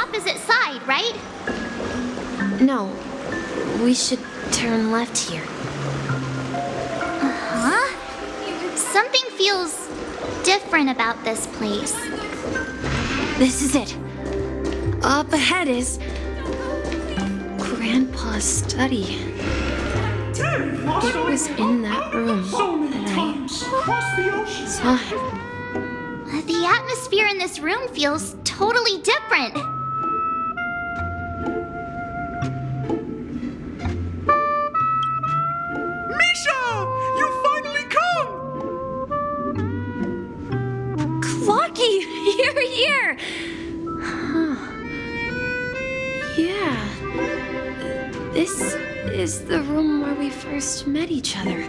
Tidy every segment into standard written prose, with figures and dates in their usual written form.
opposite side, right? No, we should turn left here. Huh? Something feels different about this place. This is it. Up ahead is Grandpa's study. It was in that room that I saw him. The atmosphere in this room feels totally different. Misha! You finally come! Clocky, you're here! Huh. Yeah. This is the room where we first met each other.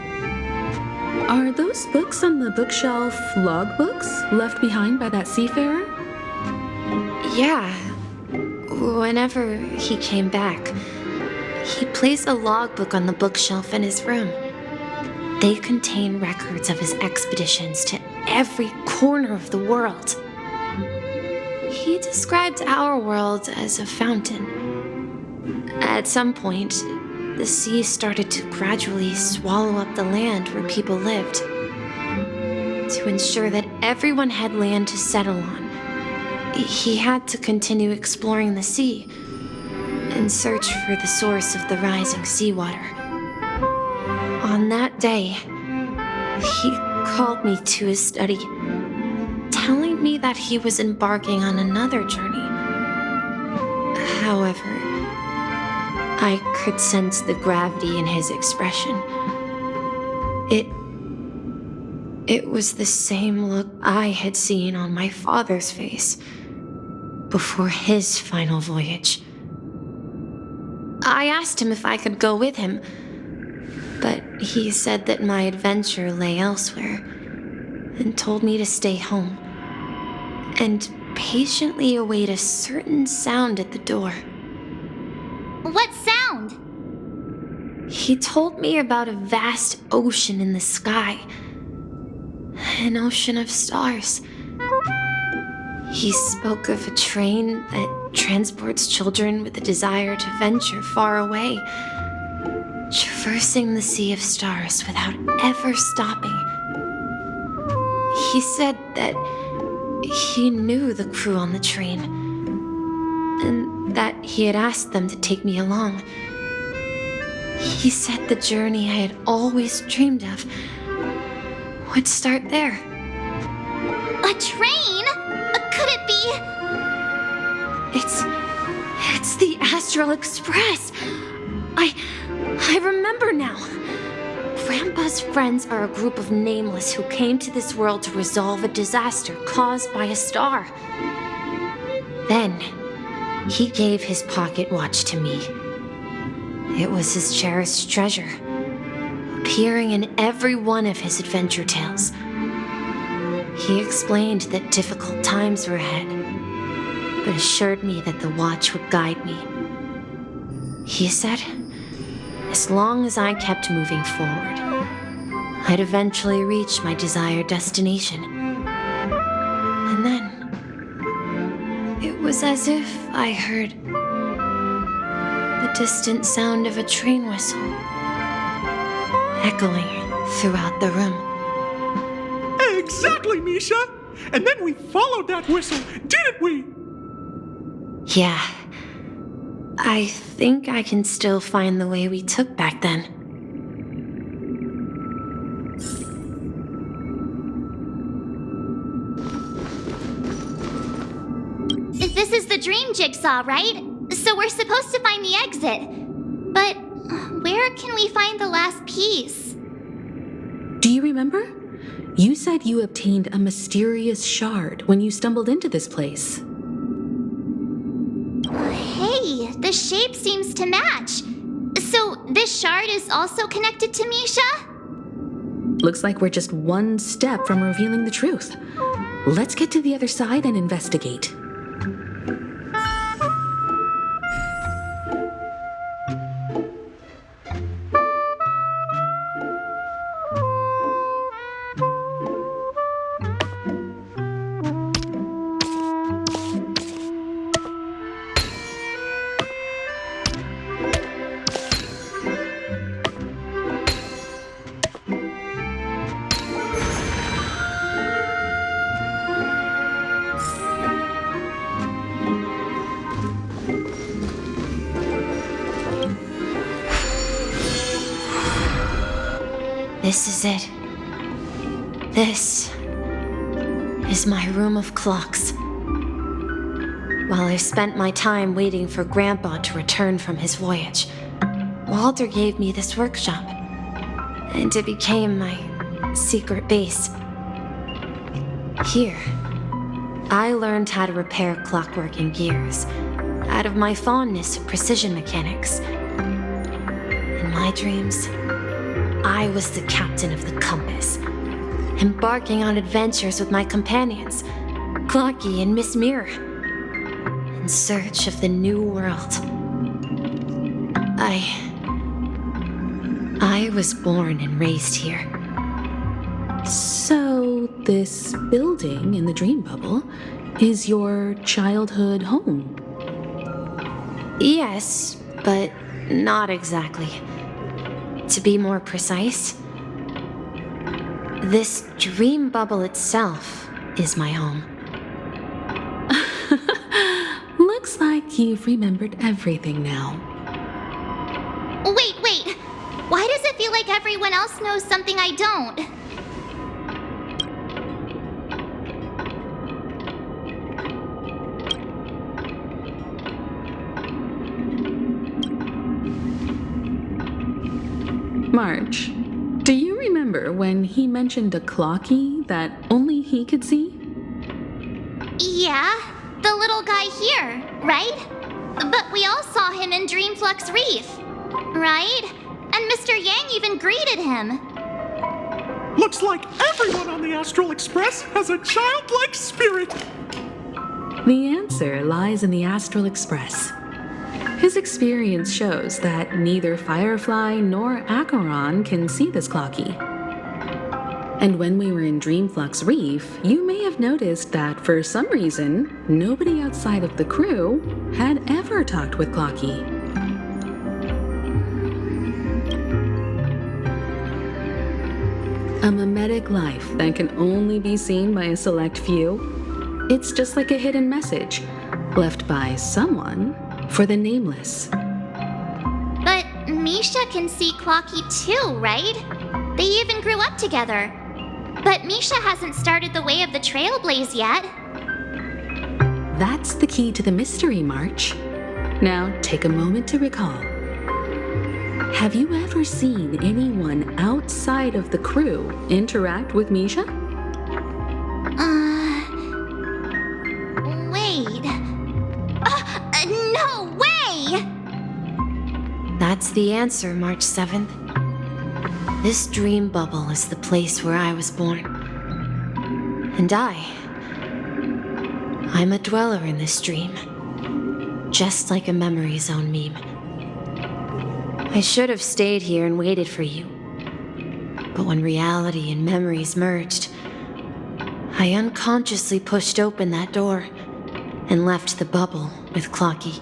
Are those books on the bookshelf logbooks left behind by that seafarer? Yeah. Whenever he came back, he placed a logbook on the bookshelf in his room. They contain records of his expeditions to every corner of the world. He described our world as a fountain. At some point, the sea started to gradually swallow up the land where people lived. To ensure that everyone had land to settle on, he had to continue exploring the sea and search for the source of the rising seawater. On that day, he called me to his study, telling me that he was embarking on another journey. However, I could sense the gravity in his expression. It was the same look I had seen on my father's face before his final voyage. I asked him if I could go with him, but he said that my adventure lay elsewhere and told me to stay home and patiently await a certain sound at the door. What sound? He told me about a vast ocean in the sky, an ocean of stars. He spoke of a train that transports children with a desire to venture far away, traversing the sea of stars without ever stopping. He said that he knew the crew on the train, and that he had asked them to take me along. He said the journey I had always dreamed of would start there. A train? Could it be? It's the Astral Express. I remember now. Grandpa's friends are a group of nameless who came to this world to resolve a disaster caused by a star. Then, he gave his pocket watch to me. It was his cherished treasure, appearing in every one of his adventure tales. He explained that difficult times were ahead, but assured me that the watch would guide me. He said, as long as I kept moving forward, I'd eventually reach my desired destination. And then, it was as if I heard the distant sound of a train whistle echoing throughout the room. Exactly, Misha! And then we followed that whistle, didn't we? Yeah. I think I can still find the way we took back then. This is the dream jigsaw, right? So we're supposed to find the exit. But where can we find the last piece? Do you remember? You said you obtained a mysterious shard when you stumbled into this place. Hey, the shape seems to match. So this shard is also connected to Misha? Looks like we're just one step from revealing the truth. Let's get to the other side and investigate. This is it. This is my room of clocks. While I spent my time waiting for Grandpa to return from his voyage, Walter gave me this workshop, and it became my secret base. Here, I learned how to repair clockwork and gears out of my fondness of precision mechanics. In my dreams, I was the captain of the compass, embarking on adventures with my companions, Clocky and Miss Mirror, in search of the new world. I was born and raised here. So, this building in the dream bubble is your childhood home? Yes, but not exactly. To be more precise, this dream bubble itself is my home. Looks like you've remembered everything now. Wait. Why does it feel like everyone else knows something I don't? March, do you remember when he mentioned a clocky that only he could see? Yeah, the little guy here, right? But we all saw him in Dreamflux Reef, right? And Mr. Yang even greeted him. Looks like everyone on the Astral Express has a childlike spirit. The answer lies in the Astral Express. His experience shows that neither Firefly nor Acheron can see this clocky. And when we were in Dreamflux Reef, you may have noticed that for some reason, nobody outside of the crew had ever talked with Clocky. A mimetic life that can only be seen by a select few. It's just like a hidden message left by someone for the nameless. But Misha can see Clocky too, right? They even grew up together. But Misha hasn't started the way of the Trailblaze yet. That's the key to the mystery, March. Now take a moment to recall. Have you ever seen anyone outside of the crew interact with Misha? Wait. No way! That's the answer, March 7th. This dream bubble is the place where I was born. And I'm a dweller in this dream. Just like a memory zone meme. I should have stayed here and waited for you. But when reality and memories merged, I unconsciously pushed open that door and left the bubble with Clocky.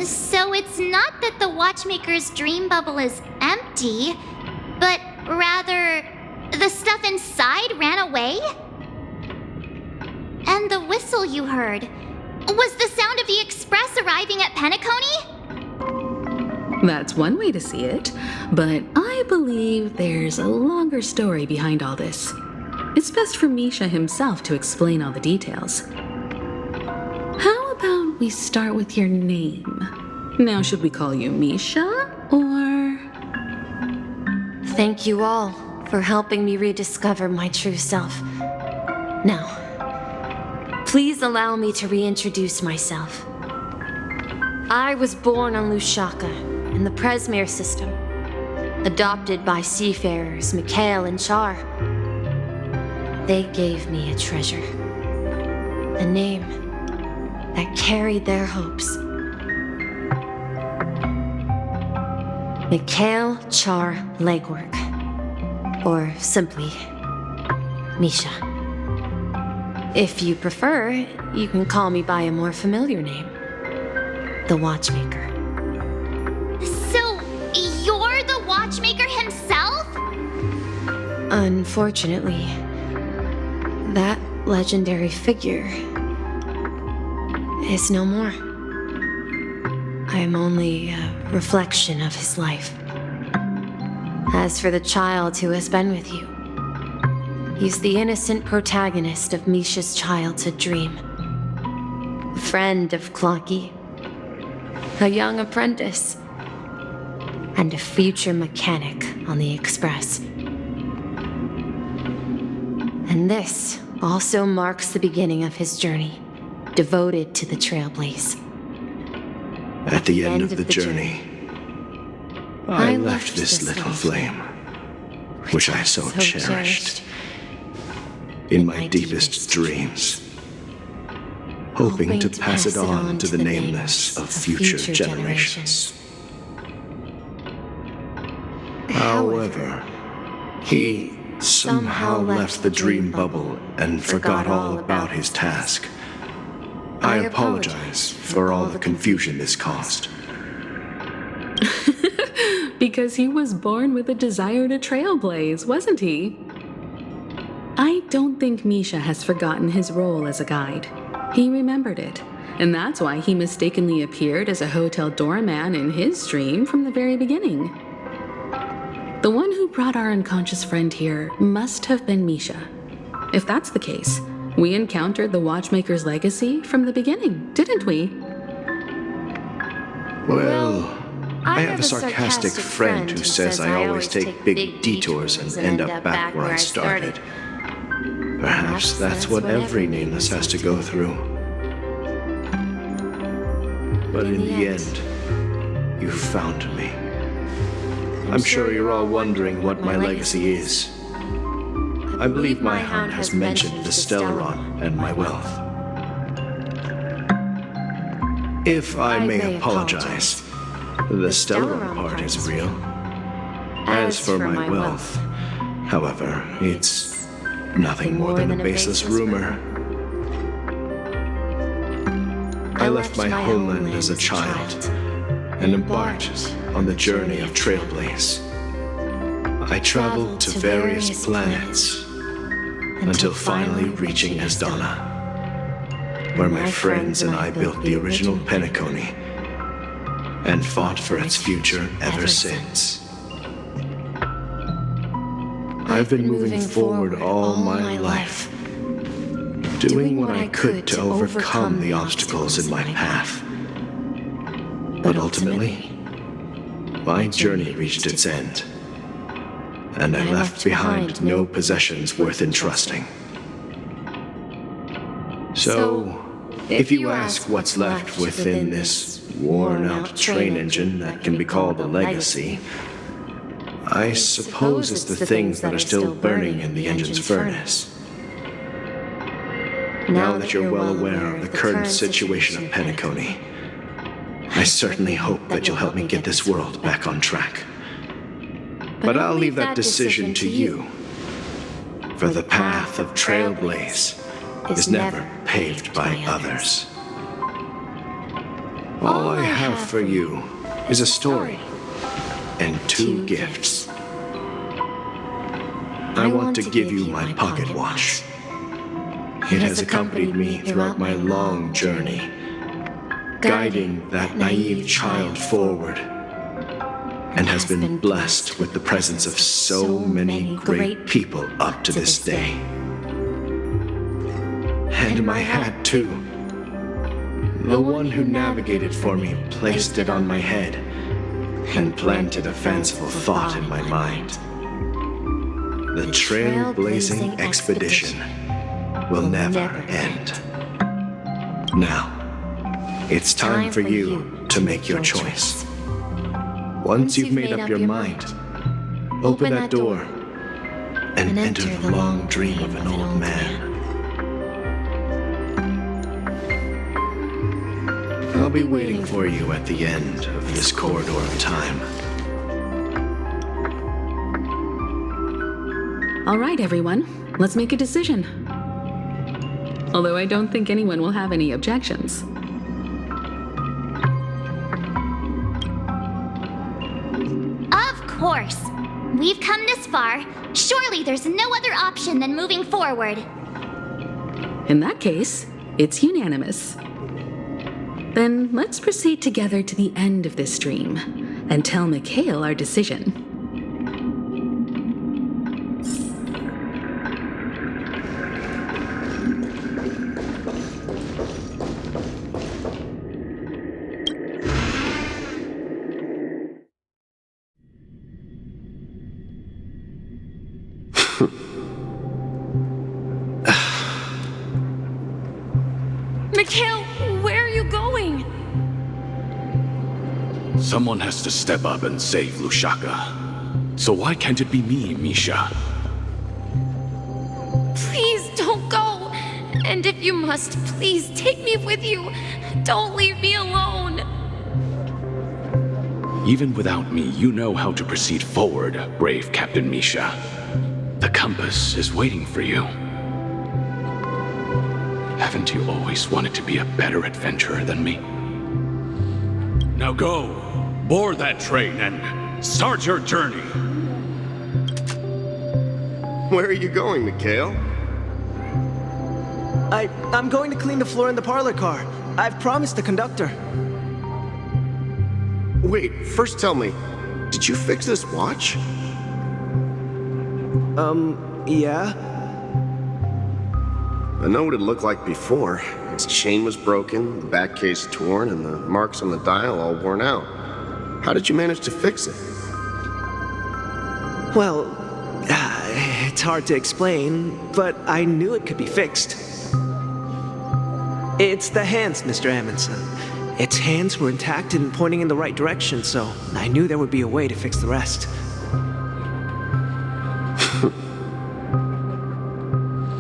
So it's not that the Watchmaker's dream bubble is empty, but rather the stuff inside ran away? And the whistle you heard was the sound of the express arriving at Penacony? That's one way to see it, but I believe there's a longer story behind all this. It's best for Misha himself to explain all the details. How about we start with your name? Now, should we call you Misha, or... Thank you all for helping me rediscover my true self. Now, please allow me to reintroduce myself. I was born on Lushaka in the Presmere system, adopted by seafarers Mikhail and Char. They gave me a treasure, a name that carried their hopes. Mikhail Char Legwork, or simply Misha. If you prefer, you can call me by a more familiar name, the Watchmaker. So, you're the Watchmaker himself? Unfortunately, that legendary figure is no more. I'm only a reflection of his life. As for the child who has been with you, he's the innocent protagonist of Misha's childhood dream. A friend of Clocky, a young apprentice, and a future mechanic on the Express. And this also marks the beginning of his journey, devoted to the Trailblaze. At the end of the journey, I left this little flame, which I so cherished, in my deepest dreams, hoping to pass it on to the nameless of future generations. However, he somehow left the dream bubble and forgot all about his task. I apologize for all the confusion this caused. Because he was born with a desire to trailblaze, wasn't he? I don't think Misha has forgotten his role as a guide. He remembered it, and that's why he mistakenly appeared as a hotel doorman in his dream from the very beginning. The one who brought our unconscious friend here must have been Misha. If that's the case, we encountered the Watchmaker's legacy from the beginning, didn't we? Well, I have a sarcastic friend who says I always take big detours and end up back where I started. Perhaps that's what every nameless has to go through. But in the end, you found me. I'm sure you're all wondering what my legacy is. I believe my hound has mentioned the Stellaron and my wealth. If I may apologize, the Stellaron part is real. As for my wealth, however, it's nothing more than a baseless rumor. I left my homeland as a child and embarked on the journey of Trailblaze. I traveled to various planets until finally reaching Asdana, where my friends and I built the original Penacony and fought for its future ever since. I've been moving forward all my life, doing what I could to overcome the obstacles in my path. But ultimately, my journey reached its end, and I left behind no possessions worth entrusting. So, if you ask what's left within this worn-out train engine that can be called a legacy, I suppose it's the things that are still burning in the engine's furnace. Now that you're well aware of the current situation of Penacony, I certainly hope that you'll help me get this world back on track. But I'll leave that decision to you, for the path of Trailblaze is never paved by others. All I have for you is a story and 2 gifts. I want to give you my pocket watch. It has accompanied me throughout my long journey, guiding that naive child forward, and has been blessed with the presence of so many great people up to this day. And my hat, too. The one who navigated for me placed it on my head and planted a fanciful thought in my mind. The trailblazing expedition will never end. Now, it's time for you to make your choice. Once you've made up your mind, open that door and enter the long dream of an old man. I'll be waiting for you at the end of this corridor of time. All right, everyone, let's make a decision. Although I don't think anyone will have any objections. Of course. We've come this far. Surely there's no other option than moving forward. In that case, it's unanimous. Then let's proceed together to the end of this dream and tell Mikhail our decision. Mikhail, where are you going? Someone has to step up and save Lushaka. So why can't it be me, Misha? Please don't go. And if you must, please take me with you. Don't leave me alone. Even without me, you know how to proceed forward, brave Captain Misha. The compass is waiting for you. Haven't you always wanted to be a better adventurer than me? Now go, board that train and start your journey. Where are you going, Mikhail? I'm going to clean the floor in the parlor car. I've promised the conductor. Wait, first tell me, did you fix this watch? Yeah? I know what it looked like before. Its chain was broken, the back case torn, and the marks on the dial all worn out. How did you manage to fix it? Well, it's hard to explain, but I knew it could be fixed. It's the hands, Mr. Amundsen. Its hands were intact and pointing in the right direction, so I knew there would be a way to fix the rest.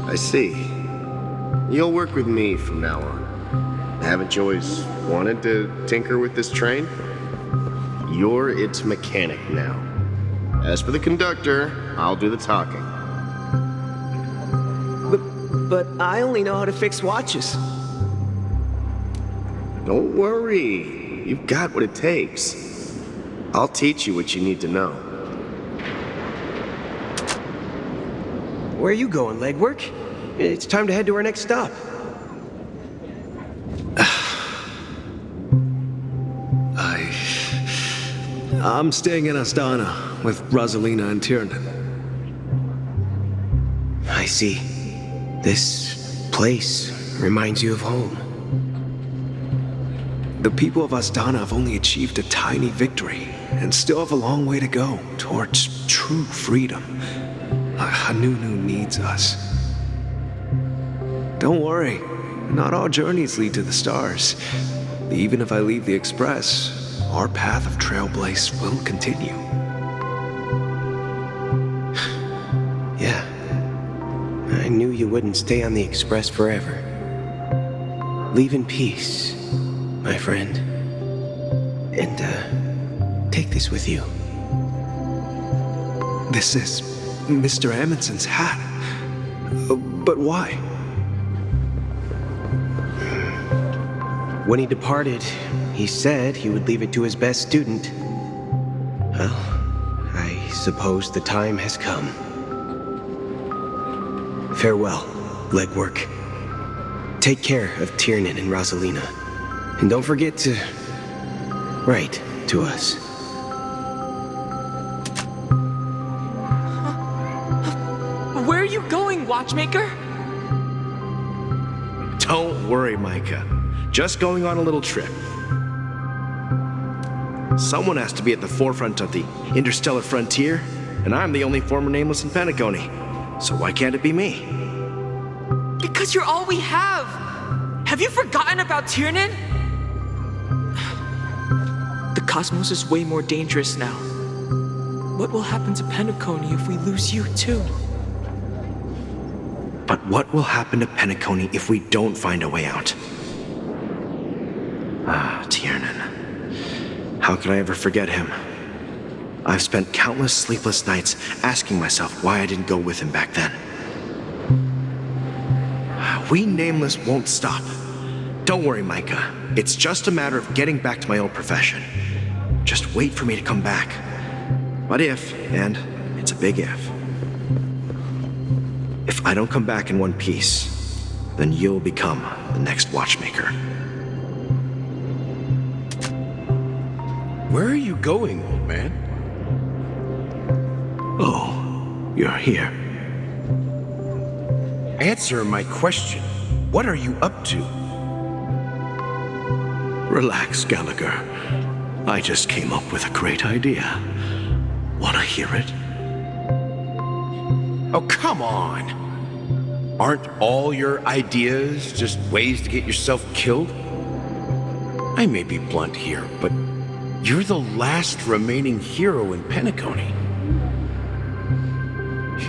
I see. You'll work with me from now on. Haven't you always wanted to tinker with this train? You're its mechanic now. As for the conductor, I'll do the talking. But I only know how to fix watches. Don't worry. You've got what it takes. I'll teach you what you need to know. Where are you going, legwork? It's time to head to our next stop. I'm staying in Astana with Rosalina and Tiernan. I see. This place reminds you of home. The people of Astana have only achieved a tiny victory and still have a long way to go towards true freedom. Hanunu needs us. Don't worry, not all journeys lead to the stars. Even if I leave the Express, our path of trailblaze will continue. Yeah, I knew you wouldn't stay on the Express forever. Leave in peace, my friend. And, take this with you. This is Mr. Amundsen's hat. But why? When he departed, he said he would leave it to his best student. Well, I suppose the time has come. Farewell, legwork. Take care of Tiernan and Rosalina. And don't forget to write to us. Where are you going, watchmaker? Don't worry, Micah. Just going on a little trip. Someone has to be at the forefront of the interstellar frontier, and I'm the only former nameless in Penacony. So why can't it be me? Because you're all we have. Have you forgotten about Tiernan? The cosmos is way more dangerous now. What will happen to Penacony if we lose you too? But what will happen to Penacony if we don't find a way out? Ah, Tiernan. How could I ever forget him? I've spent countless sleepless nights asking myself why I didn't go with him back then. We Nameless won't stop. Don't worry, Micah. It's just a matter of getting back to my old profession. Just wait for me to come back. But if, and it's a big if I don't come back in one piece, then you'll become the next watchmaker. Where are you going, old man? Oh, you're here. Answer my question. What are you up to? Relax, Gallagher. I just came up with a great idea. Wanna hear it? Oh, come on. Aren't all your ideas just ways to get yourself killed? I may be blunt here, but you're the last remaining hero in Penacony.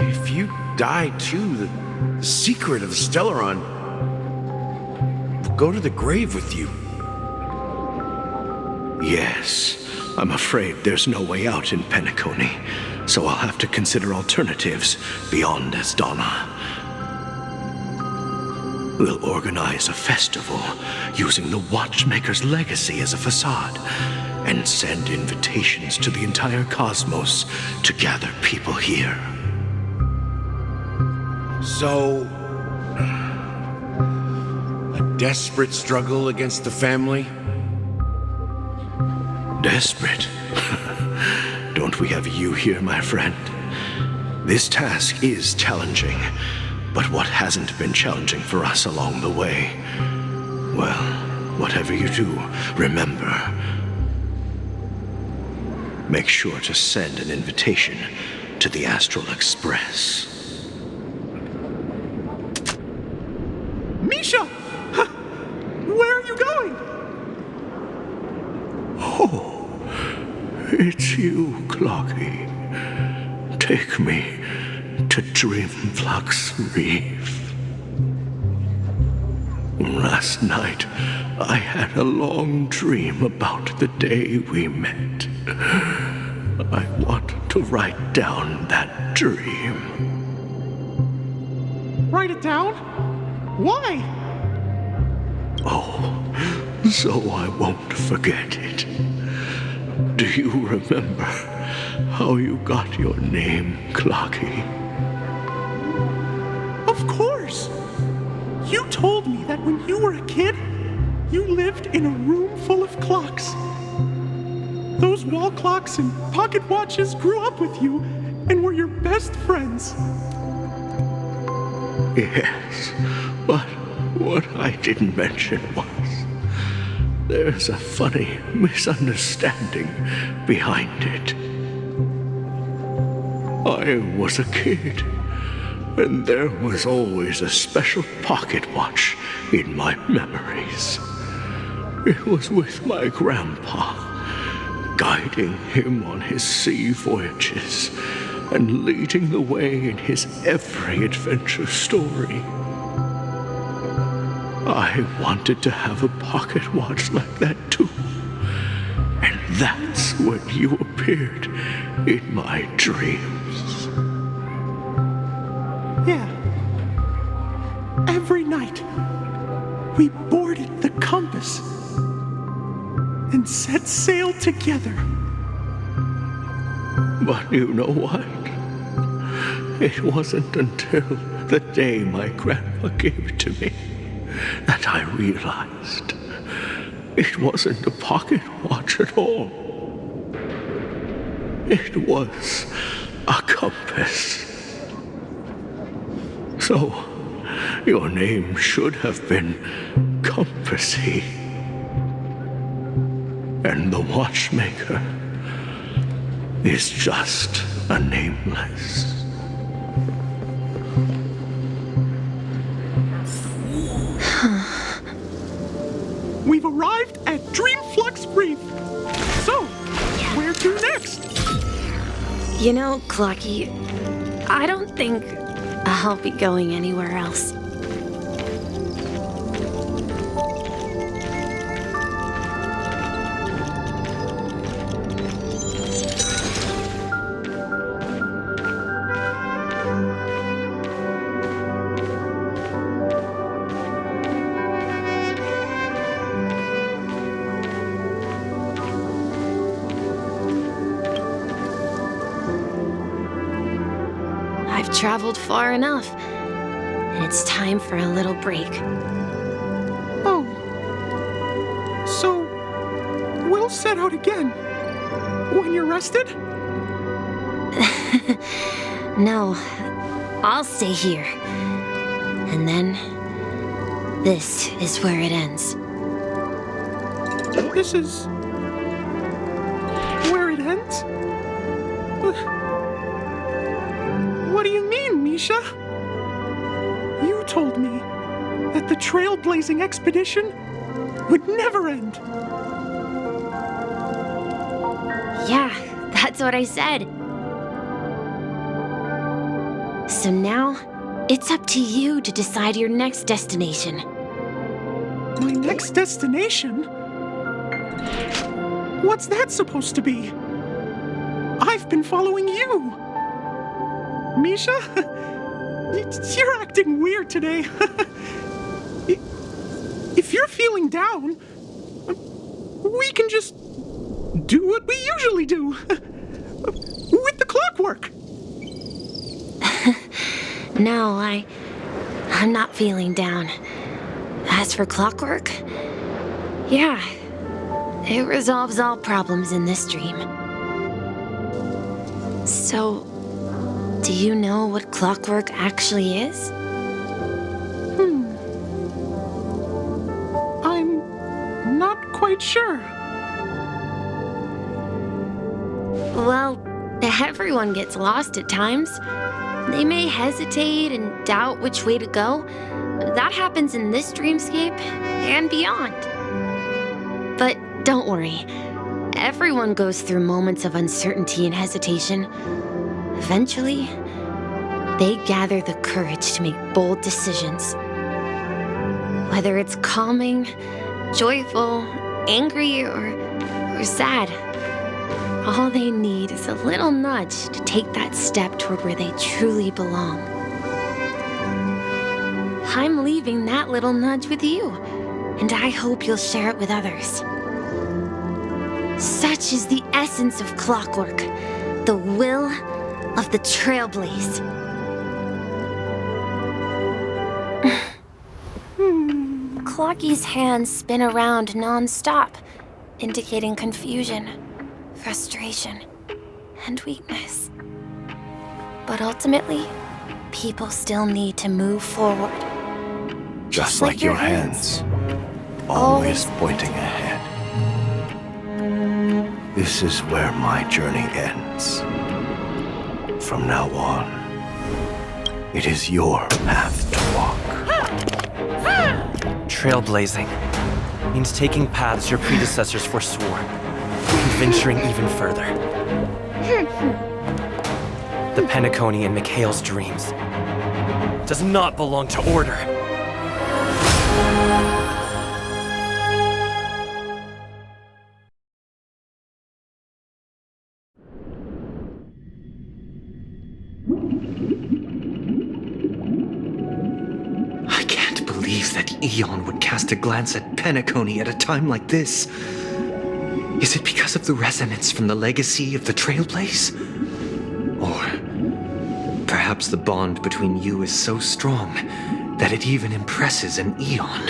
If you die too, the secret of the Stellaron will go to the grave with you. Yes, I'm afraid there's no way out in Penacony, so I'll have to consider alternatives beyond Asdana. We'll organize a festival using the Watchmaker's legacy as a facade and send invitations to the entire cosmos to gather people here. So, a desperate struggle against the family? Desperate? Don't we have you here, my friend? This task is challenging, but what hasn't been challenging for us along the way? Well, whatever you do, remember, make sure to send an invitation to the Astral Express. Misha! Where are you going? Oh, it's you, Clocky. Take me to Dreamflux Reef. Last night, I had a long dream about the day we met. I want to write down that dream. Write it down? Why? Oh, so I won't forget it. Do you remember how you got your name, Clocky? Of course! You told me that when you were a kid, you lived in a room full of clocks. Those wall clocks and pocket watches grew up with you and were your best friends. Yes, but what I didn't mention was there's a funny misunderstanding behind it. I was a kid, and there was always a special pocket watch in my memories. It was with my grandpa, guiding him on his sea voyages and leading the way in his every adventure story. I wanted to have a pocket watch like that too. And that's when you appeared in my dreams. Yeah. Every night, we boarded the compass and set sail together. But you know what? It wasn't until the day my grandpa gave it to me that I realized it wasn't a pocket watch at all. It was a compass. So, your name should have been Compassy. And the watchmaker is just a nameless. We've arrived at Dreamflux Reef. So, where to next? You know, Clocky, I don't think I'll be going anywhere else. I've traveled far enough, and it's time for a little break. Oh. So, we'll set out again. When you're rested? No, I'll stay here. And then, this is where it ends. This is where it ends? What do you mean, Misha, you told me that the trailblazing expedition would never end. Yeah, that's what I said. So now, it's up to you to decide your next destination. My next destination? What's that supposed to be? I've been following you. Misha? You're acting weird today. If you're feeling down, we can just do what we usually do. With the clockwork. No, I'm not feeling down. As for clockwork, yeah, it resolves all problems in this dream. So, do you know what clockwork actually is? I'm not quite sure. Well, everyone gets lost at times. They may hesitate and doubt which way to go. That happens in this dreamscape and beyond. But don't worry. Everyone goes through moments of uncertainty and hesitation. Eventually, they gather the courage to make bold decisions. Whether it's calming, joyful, angry, or sad, all they need is a little nudge to take that step toward where they truly belong. I'm leaving that little nudge with you, and I hope you'll share it with others. Such is the essence of clockwork, the will of the trailblaze. Clocky's hands spin around non-stop, indicating confusion, frustration, and weakness. But ultimately, people still need to move forward. Just like your hands, always pointing ahead. This is where my journey ends. From now on, it is your path to walk. Trailblazing means taking paths your predecessors forswore, and venturing even further. The Penacony in Mikhail's dreams does not belong to order. I can't believe that Eon would cast a glance at Penacony at a time like this. Is it because of the resonance from the legacy of the Trailblaze? Or perhaps the bond between you is so strong that it even impresses an Eon?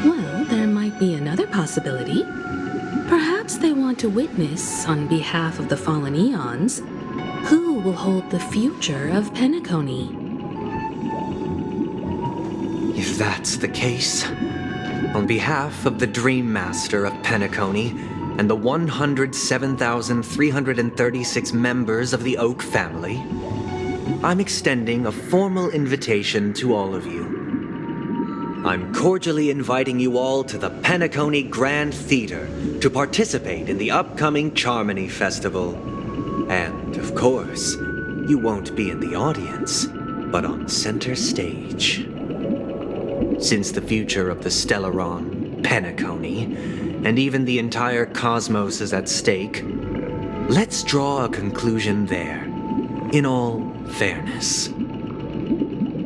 Well, there might be another possibility. Perhaps they want to witness, on behalf of the fallen eons, who will hold the future of Penacony. If that's the case, on behalf of the Dream Master of Penacony and the 107,336 members of the Oak family, I'm extending a formal invitation to all of you. I'm cordially inviting you all to the Penacony Grand Theater to participate in the upcoming Charmony Festival. And, of course, you won't be in the audience, but on center stage. Since the future of the Stellaron, Penacony, and even the entire cosmos is at stake, let's draw a conclusion there, in all fairness.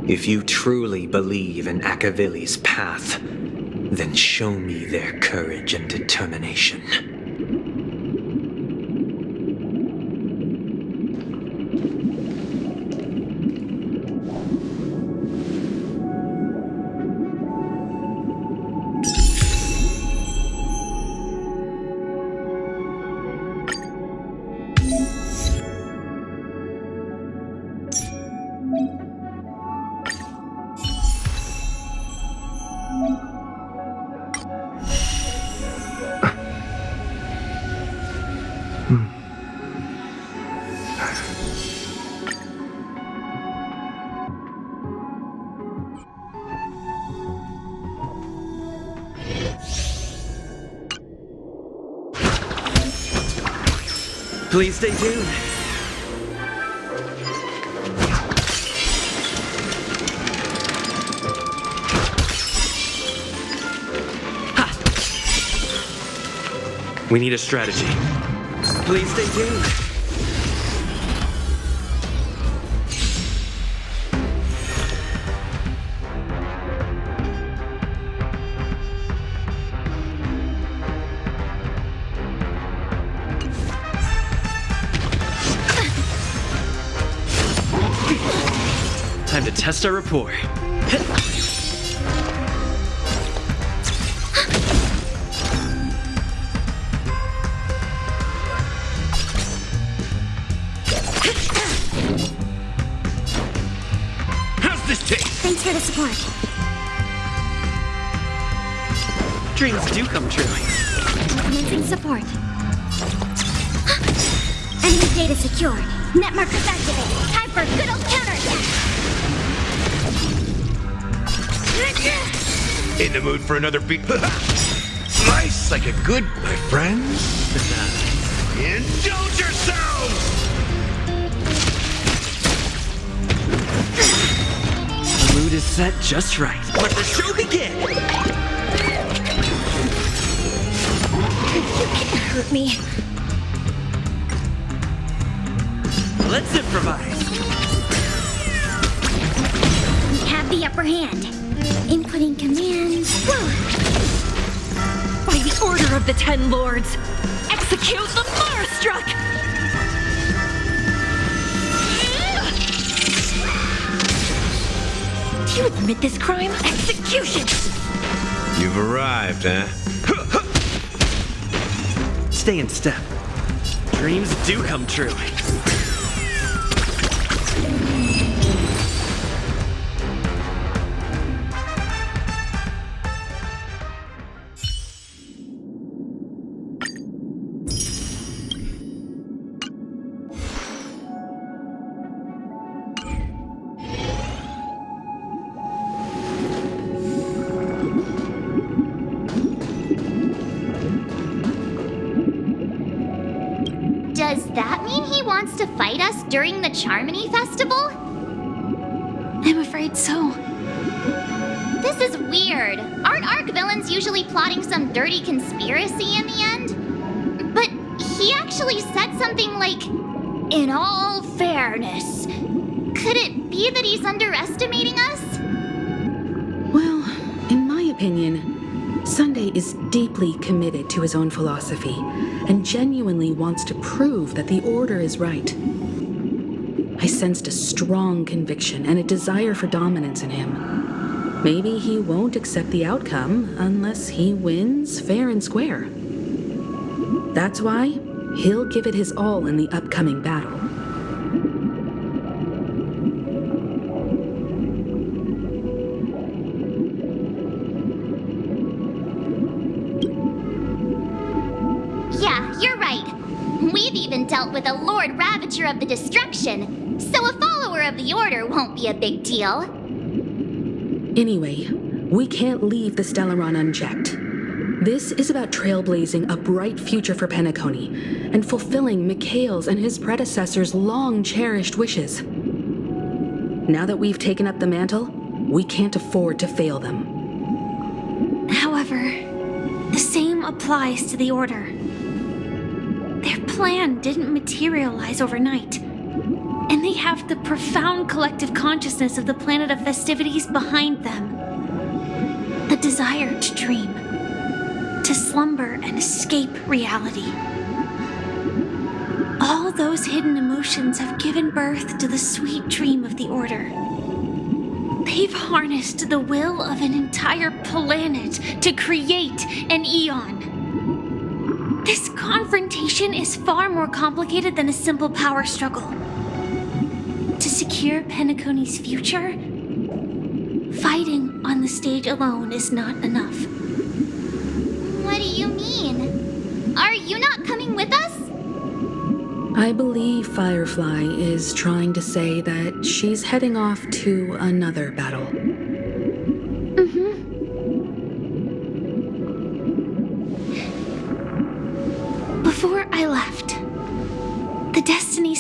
If you truly believe in Akavili's path, then show me their courage and determination. Please stay tuned. Ha! We need a strategy. Please stay tuned. Time to test our rapport. How's this taste? Thanks for the support. Dreams do come true. Commencing support. Enemy data secured. Net markers activated. Time for a good old counterattack. In the mood for another beat? Slice like a good, my friends. Indulge yourselves! The mood is set just right. Let the show begin! You can't hurt me. Let's improvise. We have the upper hand. Inputting commands. By the order of the 10 lords, execute the Marstruck! Do you admit this crime? Execution! You've arrived, huh? Stay in step. Dreams do come true. Does that mean he wants to fight us during the Charmony Festival? I'm afraid so. This is weird. Aren't Arc villains usually plotting some dirty conspiracy in the end? But he actually said something like, "In all fairness." Could it be that he's underestimating us? Well, in my opinion, Sunday is deeply committed to his own philosophy and genuinely wants to prove that the Order is right. I sensed a strong conviction and a desire for dominance in him. Maybe he won't accept the outcome unless he wins fair and square. That's why he'll give it his all in the upcoming battle. Yeah, you're right. We've even dealt with a Lord Ravager of the Destruction, so a follower of the Order won't be a big deal. Anyway, we can't leave the Stellaron unchecked. This is about trailblazing a bright future for Penacony and fulfilling Mikhail's and his predecessors' long-cherished wishes. Now that we've taken up the mantle, we can't afford to fail them. However, the same applies to the Order. Their plan didn't materialize overnight, and they have the profound collective consciousness of the planet of festivities behind them. The desire to dream, to slumber and escape reality. All those hidden emotions have given birth to the sweet dream of the Order. They've harnessed the will of an entire planet to create an eon. This confrontation is far more complicated than a simple power struggle. To secure Penacony's future, fighting on the stage alone is not enough. What do you mean? Are you not coming with us? I believe Firefly is trying to say that she's heading off to another battle. Before I left,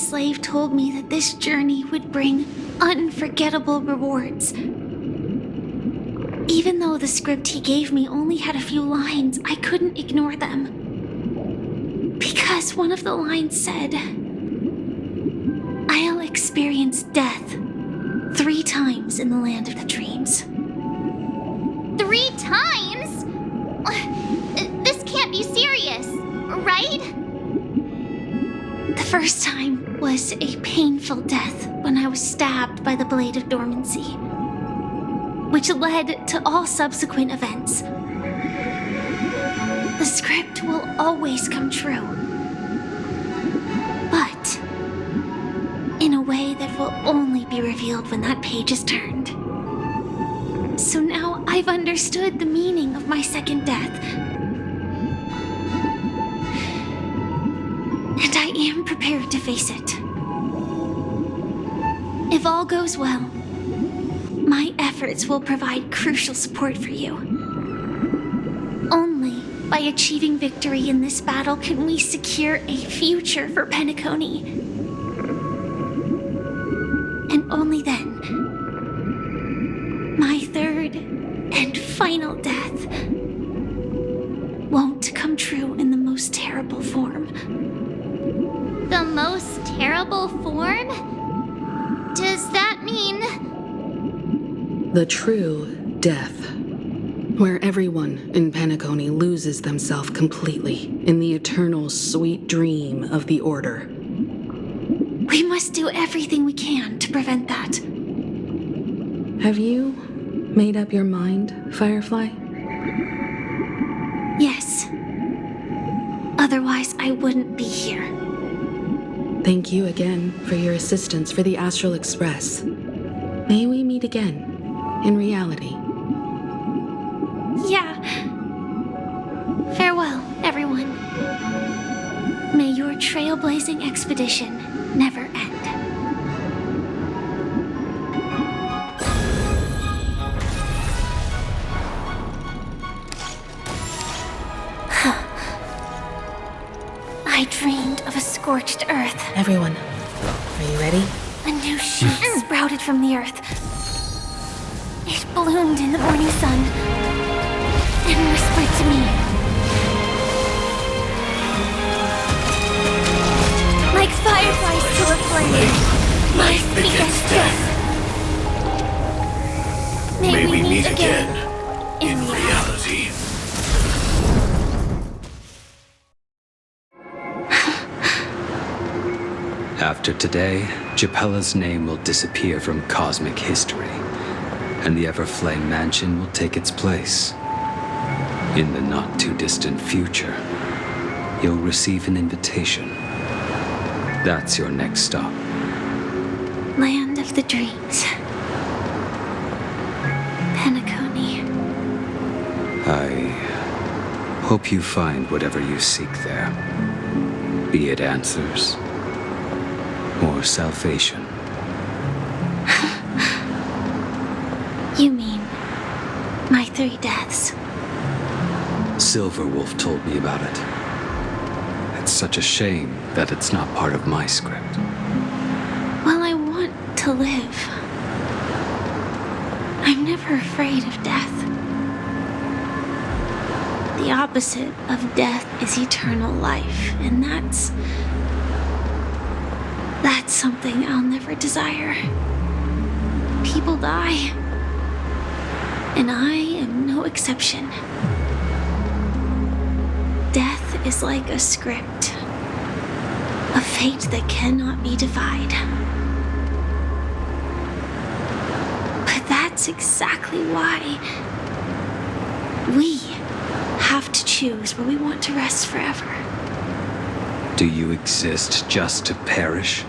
slave told me that this journey would bring unforgettable rewards. Even though the script he gave me only had a few lines, I couldn't ignore them. Because one of the lines said, "I'll experience death 3 times in the land of the dreams." 3 times? This can't be serious, right? The first time was a painful death when I was stabbed by the Blade of Dormancy, which led to all subsequent events. The script will always come true, but in a way that will only be revealed when that page is turned. So now I've understood the meaning of my second death. And I am prepared to face it. If all goes well, my efforts will provide crucial support for you. Only by achieving victory in this battle can we secure a future for Penacony. And only then, my third and final death won't come true in the most terrible form. The most terrible form? Does that mean... The true death, where everyone in Penacony loses themselves completely in the eternal sweet dream of the Order. We must do everything we can to prevent that. Have you made up your mind, Firefly? Yes. Otherwise, I wouldn't be here. Thank you again for your assistance for the Astral Express. May we meet again, in reality. Yeah. Farewell, everyone. May your trailblazing expedition never end. I dreamed of a scorched earth. Everyone, are you ready? A new shoot sprouted from the earth. It bloomed in the morning sun and whispered to me. Like fireflies to a flame, life begets death. May we meet again in reality. After today, Japella's name will disappear from cosmic history, and the Everflame Mansion will take its place. In the not-too-distant future, you'll receive an invitation. That's your next stop. Land of the dreams. Penacony. I hope you find whatever you seek there, be it answers or salvation. You mean my 3 deaths? Silverwolf told me about it. It's such a shame that it's not part of my script. Well, I want to live. I'm never afraid of death. The opposite of death is eternal life, and that's something I'll never desire. People die, and I am no exception. Death is like a script, a fate that cannot be defied. But that's exactly why we have to choose where we want to rest forever. Do you exist just to perish?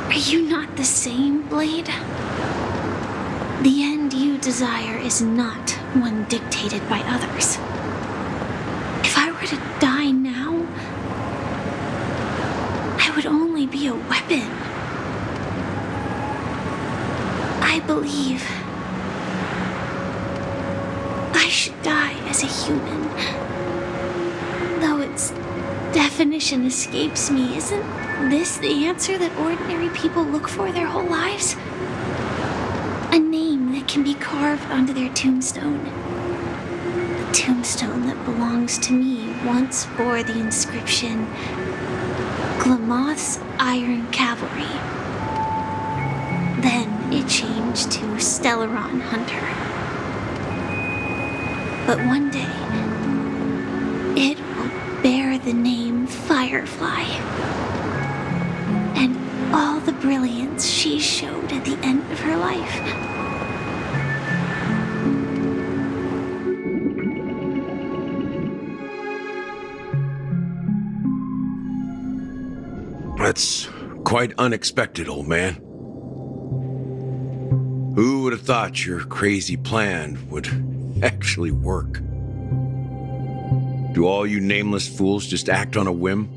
Are you not the same, Blade? The end you desire is not one dictated by others. If I were to die now, I would only be a weapon. I believe I should die as a human, though it's definition escapes me. Isn't this the answer that ordinary people look for their whole lives? A name that can be carved onto their tombstone. The tombstone that belongs to me once bore the inscription, Glamoth's Iron Cavalry. Then it changed to Stellaron Hunter. But one day, it will bear the name Firefly. And all the brilliance she showed at the end of her life. That's quite unexpected, old man. Who would have thought your crazy plan would actually work? Do all you nameless fools just act on a whim?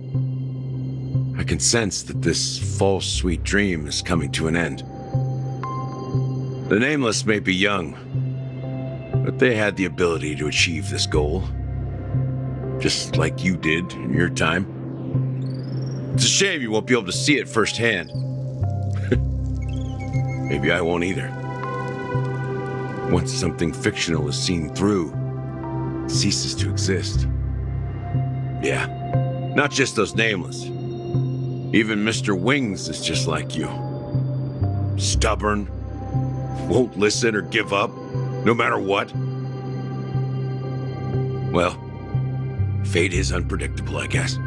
I can sense that this false sweet dream is coming to an end. The nameless may be young, but they had the ability to achieve this goal. Just like you did in your time. It's a shame you won't be able to see it firsthand. Maybe I won't either. Once something fictional is seen through, it ceases to exist. Yeah, not just those nameless. Even Mr. Wings is just like you. Stubborn, won't listen or give up, no matter what. Well, fate is unpredictable, I guess.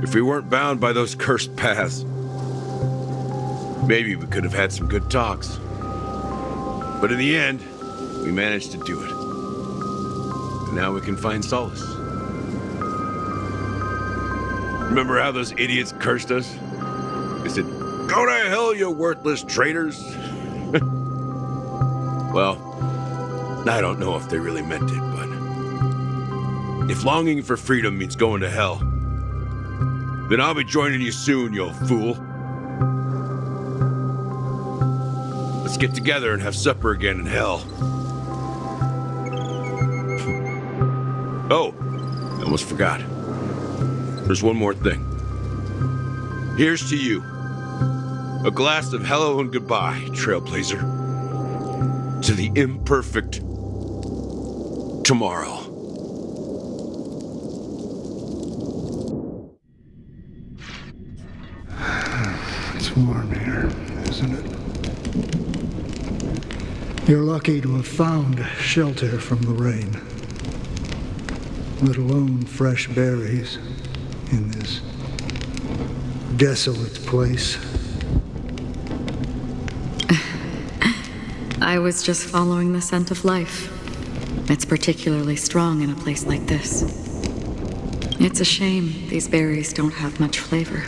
If we weren't bound by those cursed paths, maybe we could have had some good talks. But in the end, we managed to do it. And now we can find solace. Remember how those idiots cursed us? They said, "Go to hell, you worthless traitors." Well, I don't know if they really meant it, but if longing for freedom means going to hell, then I'll be joining you soon, you old fool. Let's get together and have supper again in hell. Oh, I almost forgot. There's one more thing. Here's to you. A glass of hello and goodbye, Trailblazer. To the imperfect tomorrow. It's warm here, isn't it? You're lucky to have found shelter from the rain, let alone fresh berries in this desolate place. I was just following the scent of life. It's particularly strong in a place like this. It's a shame these berries don't have much flavor.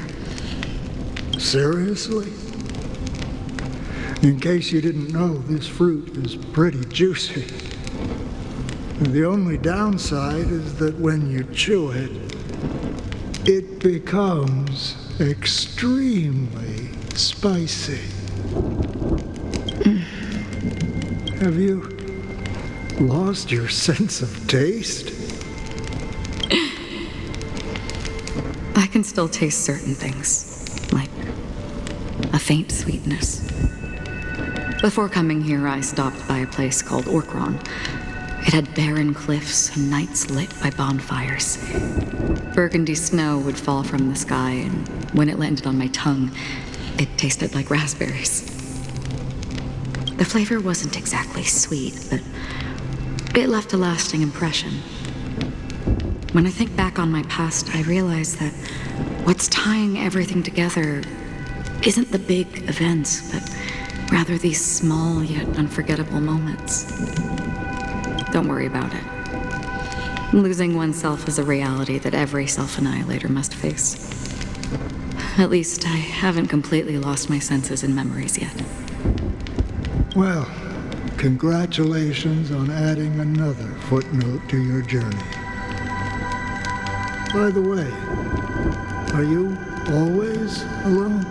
Seriously? In case you didn't know, this fruit is pretty juicy. The only downside is that when you chew it, it becomes extremely spicy. Have you lost your sense of taste? I can still taste certain things, like a faint sweetness. Before coming here, I stopped by a place called Orkron. It had barren cliffs and nights lit by bonfires. Burgundy snow would fall from the sky, and when it landed on my tongue, it tasted like raspberries. The flavor wasn't exactly sweet, but it left a lasting impression. When I think back on my past, I realize that what's tying everything together isn't the big events, but rather these small yet unforgettable moments. Don't worry about it. Losing oneself is a reality that every self-annihilator must face. At least I haven't completely lost my senses and memories yet. Well, congratulations on adding another footnote to your journey. By the way, are you always alone?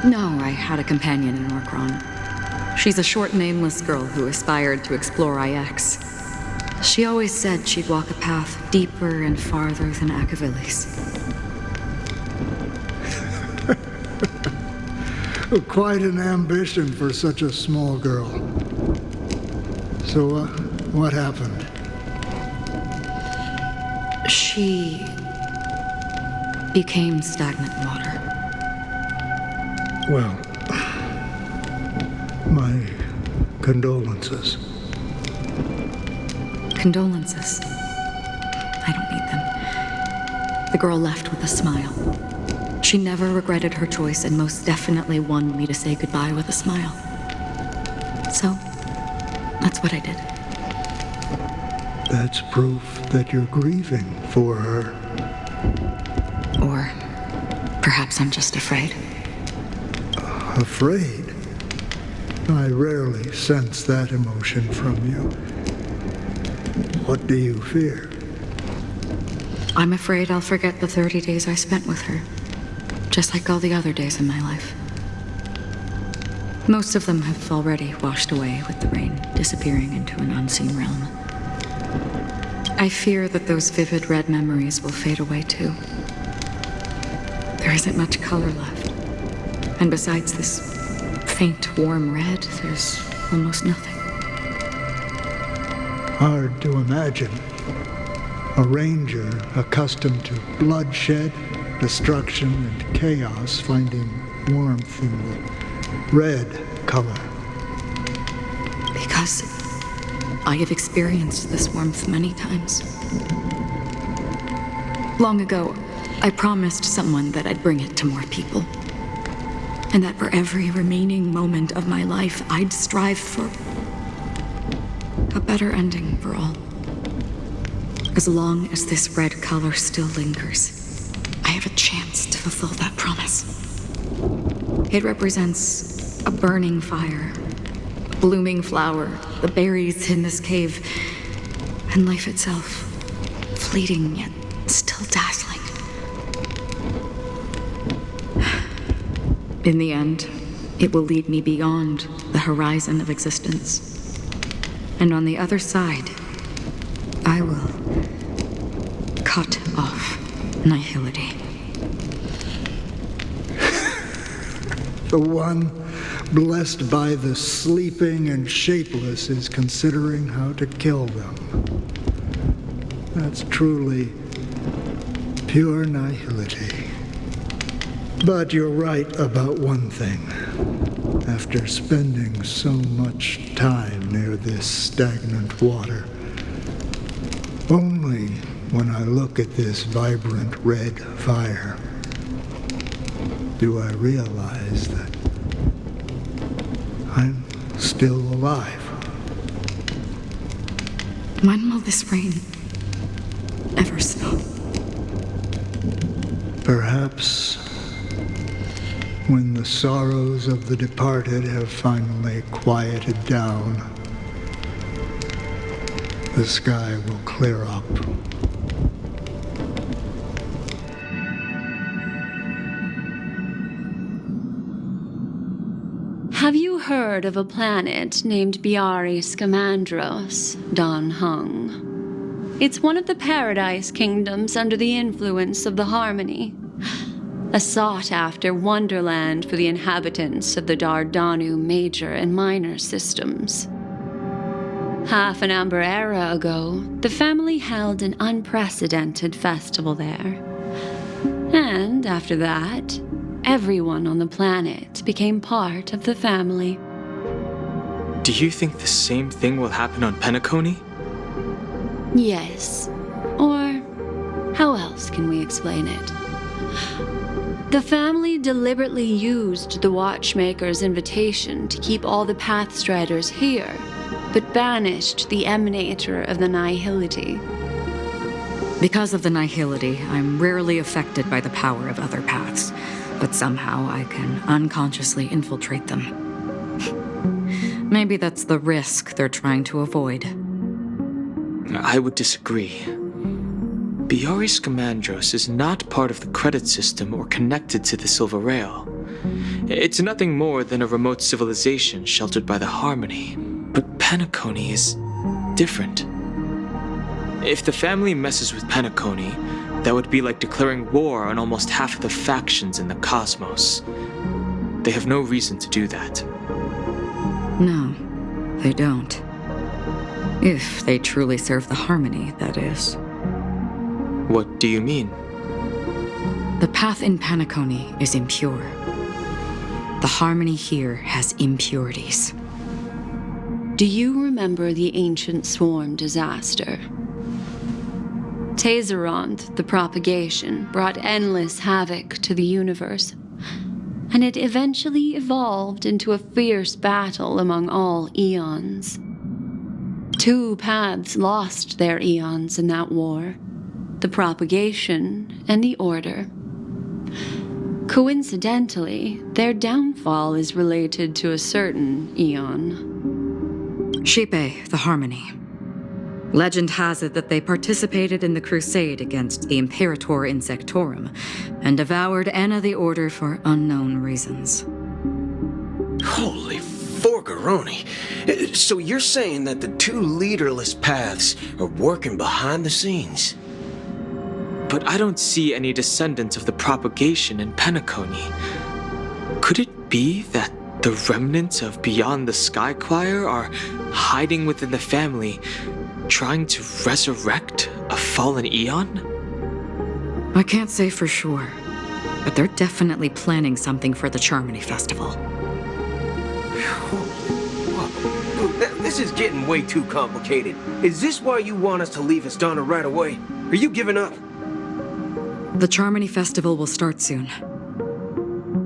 No, I had a companion in Orkron. She's a short, nameless girl who aspired to explore IX. She always said she'd walk a path deeper and farther than Akavili's. Quite an ambition for such a small girl. So, what happened? She became stagnant water. Well, my condolences. Condolences. I don't need them. The girl left with a smile. She never regretted her choice and most definitely wanted me to say goodbye with a smile. So, that's what I did. That's proof that you're grieving for her. Or perhaps I'm just afraid. Afraid? I rarely sense that emotion from you. What do you fear? I'm afraid I'll forget the 30 days I spent with her, just like all the other days in my life. Most of them have already washed away with the rain, disappearing into an unseen realm. I fear that those vivid red memories will fade away too. There isn't much color left. And besides this faint, warm red, there's almost nothing. Hard to imagine. A ranger accustomed to bloodshed, destruction, and chaos finding warmth in the red color. Because I have experienced this warmth many times. Long ago, I promised someone that I'd bring it to more people. And that for every remaining moment of my life, I'd strive for a better ending for all. As long as this red color still lingers, I have a chance to fulfill that promise. It represents a burning fire, a blooming flower, the berries in this cave, and life itself, fleeting yet still dazzling. In the end, it will lead me beyond the horizon of existence. And on the other side, I will cut off nihility. The one blessed by the sleeping and shapeless is considering how to kill them. That's truly pure nihility. But you're right about one thing. After spending so much time near this stagnant water, only when I look at this vibrant red fire do I realize that I'm still alive. When will this rain ever stop? Perhaps when the sorrows of the departed have finally quieted down, the sky will clear up. Have you heard of a planet named Biari Scamandros, Don Hung? It's one of the Paradise Kingdoms under the influence of the Harmony. A sought-after wonderland for the inhabitants of the Dardanu major and minor systems. Half an Amber era ago, the family held an unprecedented festival there. And after that, everyone on the planet became part of the family. Do you think the same thing will happen on Penacony? Yes. Or how else can we explain it? The family deliberately used the Watchmaker's invitation to keep all the Pathstriders here, but banished the Emanator of the Nihility. Because of the nihility, I'm rarely affected by the power of other paths, but somehow I can unconsciously infiltrate them. Maybe that's the risk they're trying to avoid. I would disagree. Biari Scamandros is not part of the credit system or connected to the Silver Rail. It's nothing more than a remote civilization sheltered by the Harmony. But Penacony is different. If the family messes with Penacony, that would be like declaring war on almost half of the factions in the cosmos. They have no reason to do that. No, they don't. If they truly serve the Harmony, that is. What do you mean? The path in Penacony is impure. The Harmony here has impurities. Do you remember the ancient swarm disaster? Tazeront, the propagation, brought endless havoc to the universe, and it eventually evolved into a fierce battle among all eons. 2 paths lost their eons in that war, the propagation and the order. Coincidentally, their downfall is related to a certain eon. Shipe, the Harmony. Legend has it that they participated in the crusade against the Imperator Insectorum and devoured Anna the Order for unknown reasons. Holy forgaroni. So you're saying that the 2 leaderless paths are working behind the scenes? But I don't see any descendants of the propagation in Penacony. Could it be that the remnants of Beyond the Sky Choir are hiding within the family, trying to resurrect a fallen eon? I can't say for sure, but they're definitely planning something for the Charmony Festival. This is getting way too complicated. Is this why you want us to leave Astana right away? Are you giving up? The Charmony Festival will start soon.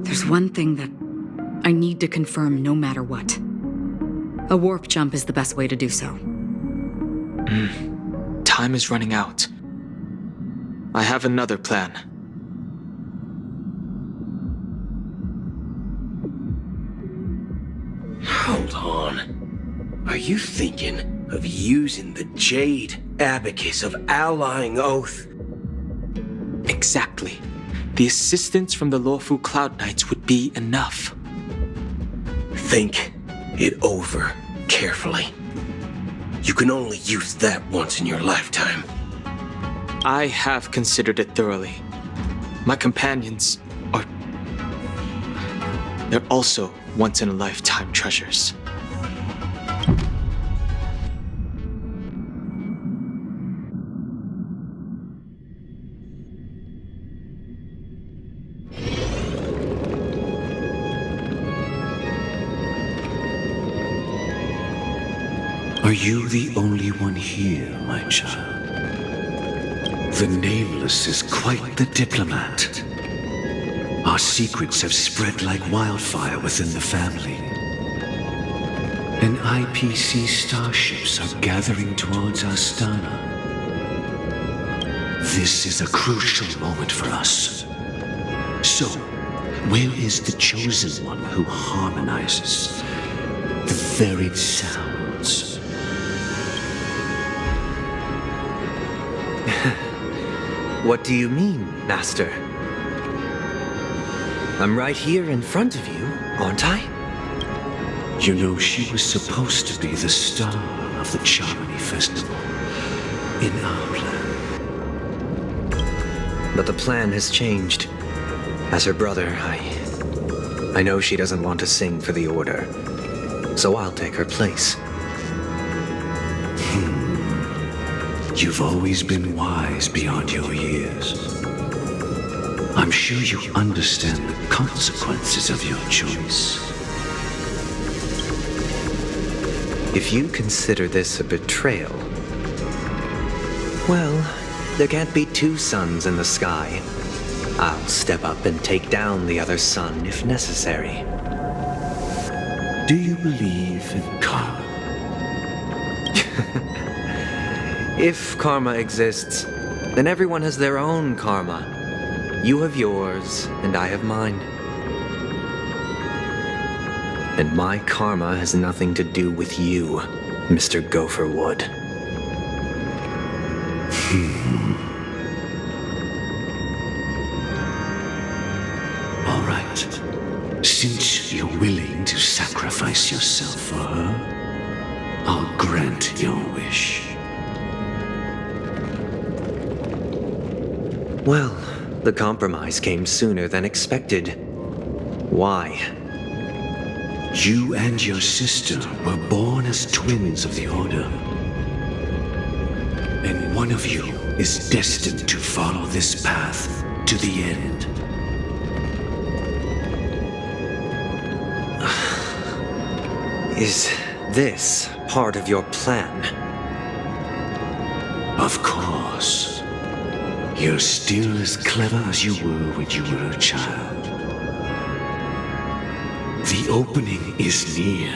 There's one thing that I need to confirm no matter what. A warp jump is the best way to do so. Time is running out. I have another plan. Hold on. Are you thinking of using the Jade Abacus of Allying Oath? Exactly. The assistance from the Lawful Cloud Knights would be enough. Think it over carefully. You can only use that once in your lifetime. I have considered it thoroughly. My companions are... They're also once-in-a-lifetime treasures. Are you the only one here, my child? The Nameless is quite the diplomat. Our secrets have spread like wildfire within the family. And IPC starships are gathering towards Astana. This is a crucial moment for us. So, where is the chosen one who harmonizes the varied sounds? What do you mean, Master? I'm right here in front of you, aren't I? You know, she was supposed to be the star of the Charmony Festival in our plan. But the plan has changed. As her brother, I know she doesn't want to sing for the Order, so I'll take her place. You've always been wise beyond your years. I'm sure you understand the consequences of your choice. If you consider this a betrayal, well, there can't be 2 suns in the sky. I'll step up and take down the other sun if necessary. Do you believe in karma? If karma exists, then everyone has their own karma. You have yours, and I have mine. And my karma has nothing to do with you, Mr. Gopherwood. All right. Since you're willing to sacrifice yourself for her, I'll grant your wish. Well, the compromise came sooner than expected. Why? You and your sister were born as twins of the Order. And one of you is destined to follow this path to the end. Is this part of your plan? Of course. You're still as clever as you were when you were a child. The opening is near.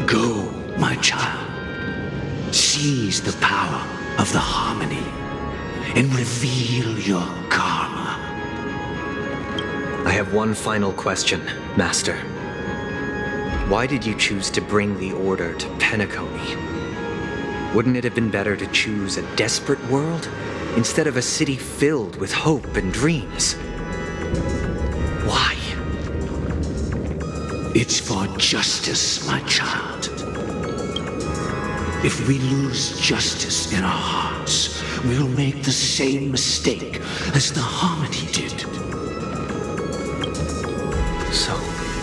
Go, my child. Seize the power of the harmony and reveal your karma. I have one final question, Master. Why did you choose to bring the Order to Penacony? Wouldn't it have been better to choose a desperate world instead of a city filled with hope and dreams? Why? It's for justice, my child. If we lose justice in our hearts, we'll make the same mistake as the Harmony did. So,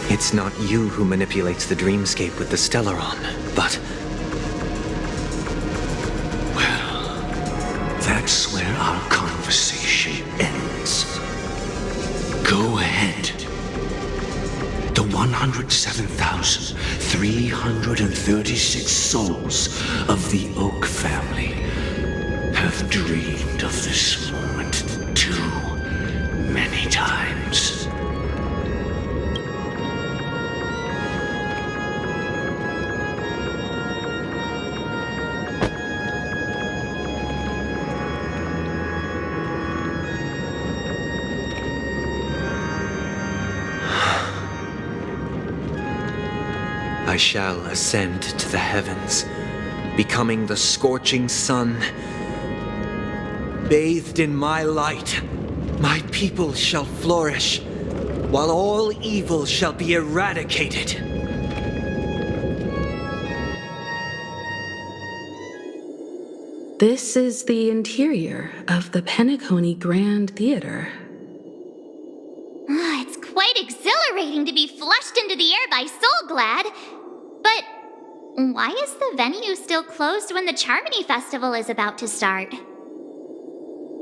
it's not you who manipulates the dreamscape with the Stellaron, but... Well, that's where our conversation ends. Go ahead. The 107,336 souls of the Oak family have dreamed of this moment too many times. I shall ascend to the heavens, becoming the scorching sun. Bathed in my light, my people shall flourish, while all evil shall be eradicated. This is the interior of the Penacony Grand Theater. It's quite exhilarating to be flushed into the air by Soulglad. But why is the venue still closed when the Charmony Festival is about to start?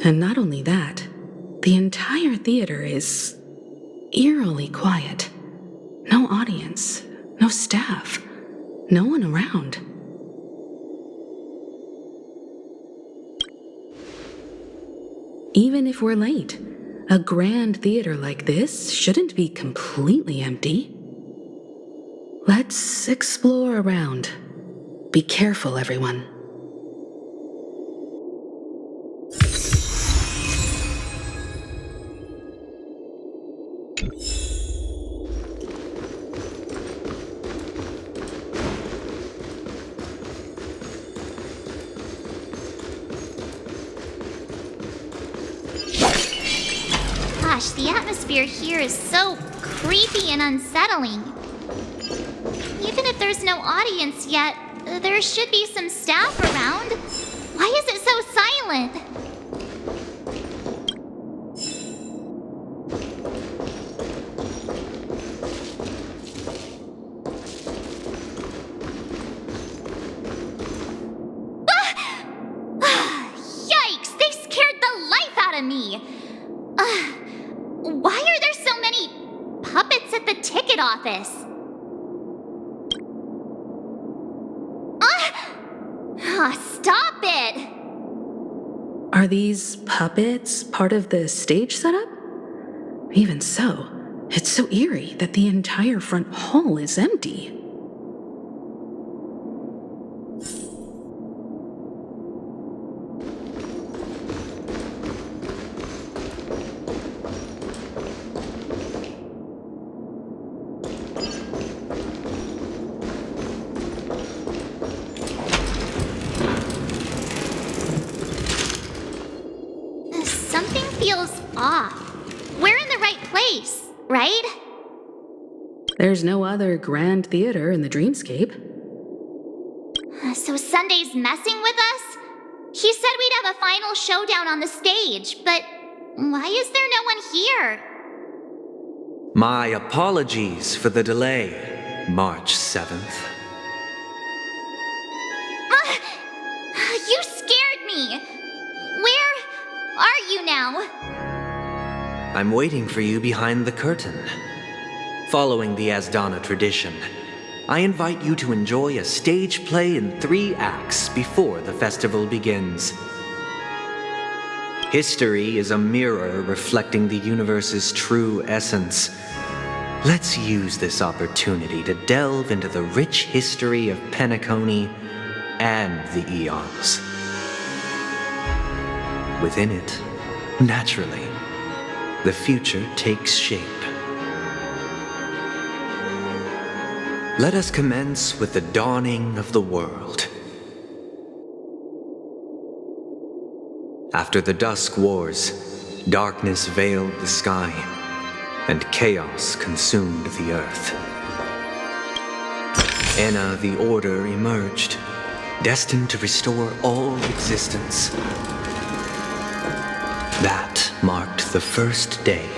And not only that, the entire theater is eerily quiet. No audience, no staff, no one around. Even if we're late, a grand theater like this shouldn't be completely empty. Let's explore around. Be careful, everyone. Gosh, the atmosphere here is so creepy and unsettling. Even if there's no audience yet, there should be some staff around. Why is it so silent? Yikes! They scared the life out of me! Why are there so many puppets at the ticket office? Stop it! Are these puppets part of the stage setup? Even so, it's so eerie that the entire front hall is empty. Something feels off. We're in the right place, right? There's no other grand theater in the dreamscape. So Sunday's messing with us? He said we'd have a final showdown on the stage, but why is there no one here? My apologies for the delay, March 7th. You scared me! Where are you now? I'm waiting for you behind the curtain. Following the Asdana tradition, I invite you to enjoy a stage play in 3 acts before the festival begins. History is a mirror reflecting the universe's true essence. Let's use this opportunity to delve into the rich history of Penacony and the eons. Within it, naturally, the future takes shape. Let us commence with the dawning of the world. After the Dusk Wars, darkness veiled the sky, and chaos consumed the earth. Enna the Order emerged, destined to restore all existence. That marked the first day.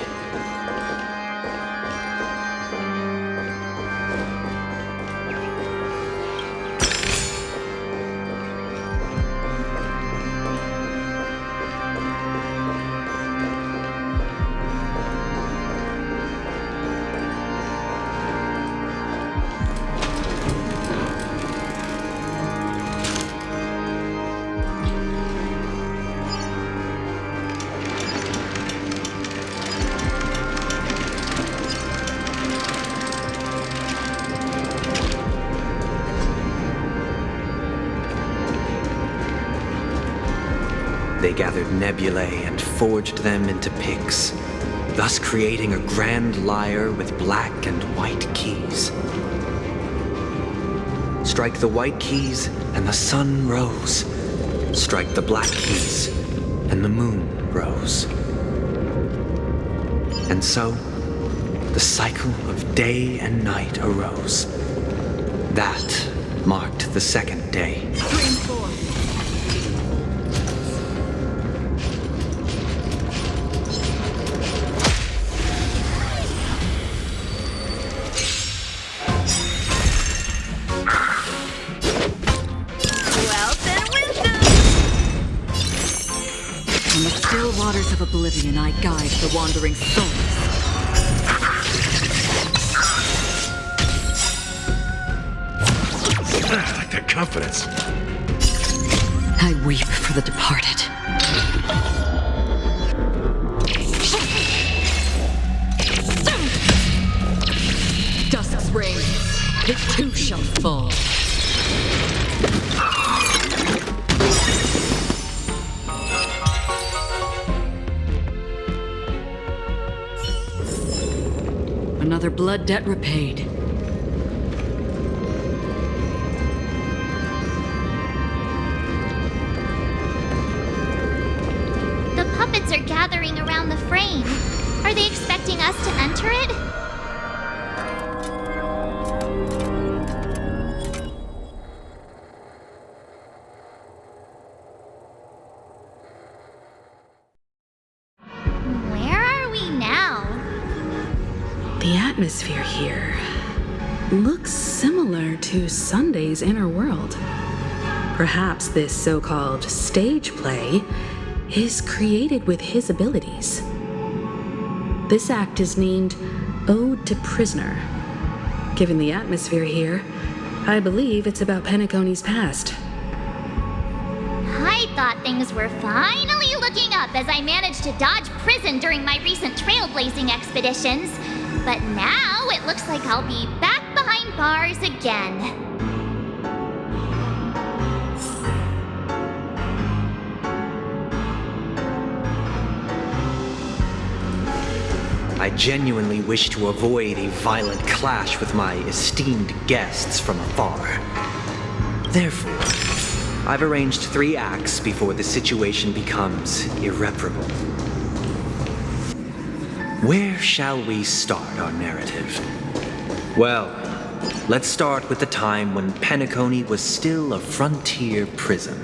They gathered nebulae and forged them into picks, thus creating a grand lyre with black and white keys. Strike the white keys and the sun rose. Strike the black keys and the moon rose. And so, the cycle of day and night arose. That marked the second day. In the still waters of oblivion, I guide the wandering souls. I like that confidence. I weep for the departed. Dusk's reign, it too shall fall. Another blood debt repaid. The puppets are gathering around the frame. Are they expecting us to enter it? Where are we now? The atmosphere here looks similar to Sunday's inner world. Perhaps this so-called stage play is created with his abilities. This act is named Ode to Prisoner. Given the atmosphere here, I believe it's about Penacony's past. I thought things were finally looking up as I managed to dodge prison during my recent trailblazing expeditions. But now it looks like I'll be back behind bars again. I genuinely wish to avoid a violent clash with my esteemed guests from afar. Therefore, I've arranged 3 acts before the situation becomes irreparable. Where shall we start our narrative? Well, let's start with the time when Penacony was still a frontier prison.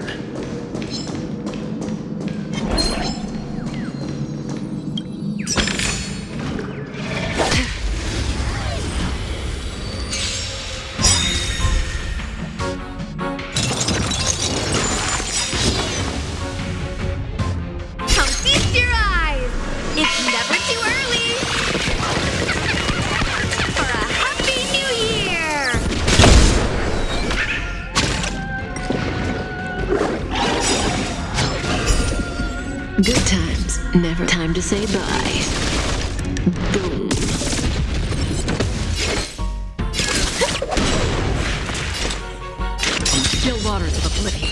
time to say bye. Boom. Still waters of oblivion.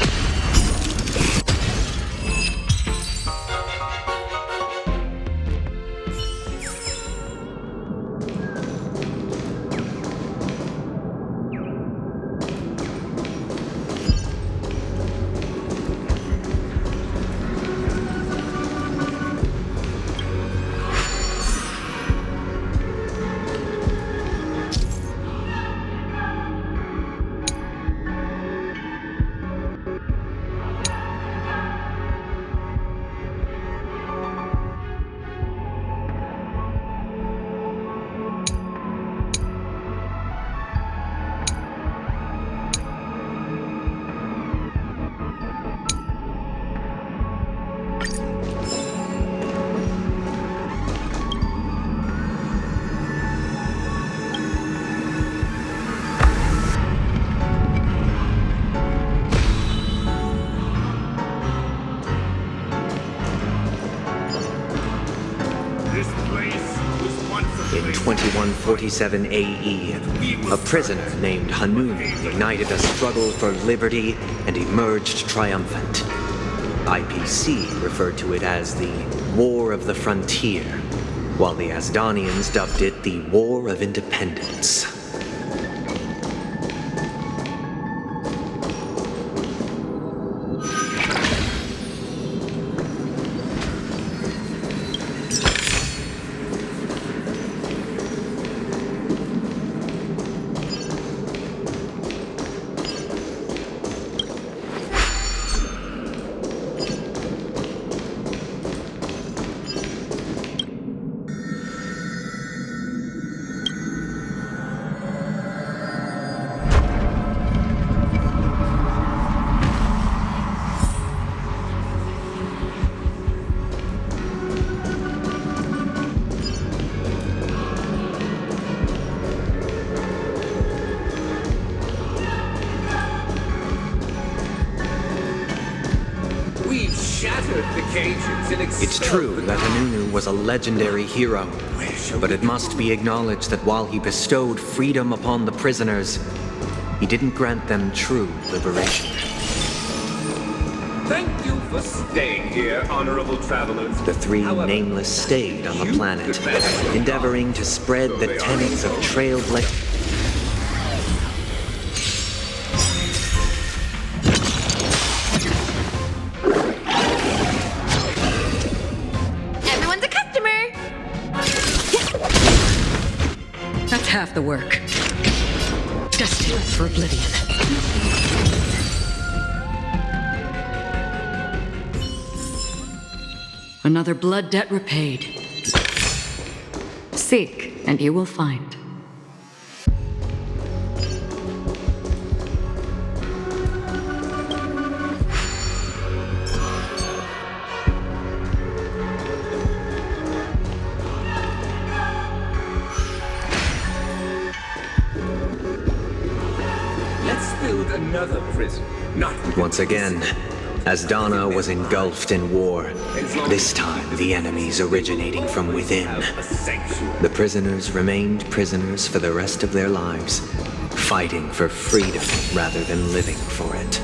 In 2147 AE, a prisoner named Hanunu ignited a struggle for liberty and emerged triumphant. IPC referred to it as the War of the Frontier, while the Asdanians dubbed it the War of Independence. It's true that Hanunu was a legendary hero, but it must be acknowledged that while he bestowed freedom upon the prisoners, he didn't grant them true liberation. Thank you for staying here, honorable travelers. The three nameless stayed on the planet, endeavoring to spread the tenets of trailblazing. Half the work. Destined for oblivion. Another blood debt repaid. Seek, and you will find. Another prison. Once again, Asdana was engulfed in war. This time, the enemies originating from within. The prisoners remained prisoners for the rest of their lives, fighting for freedom rather than living for it.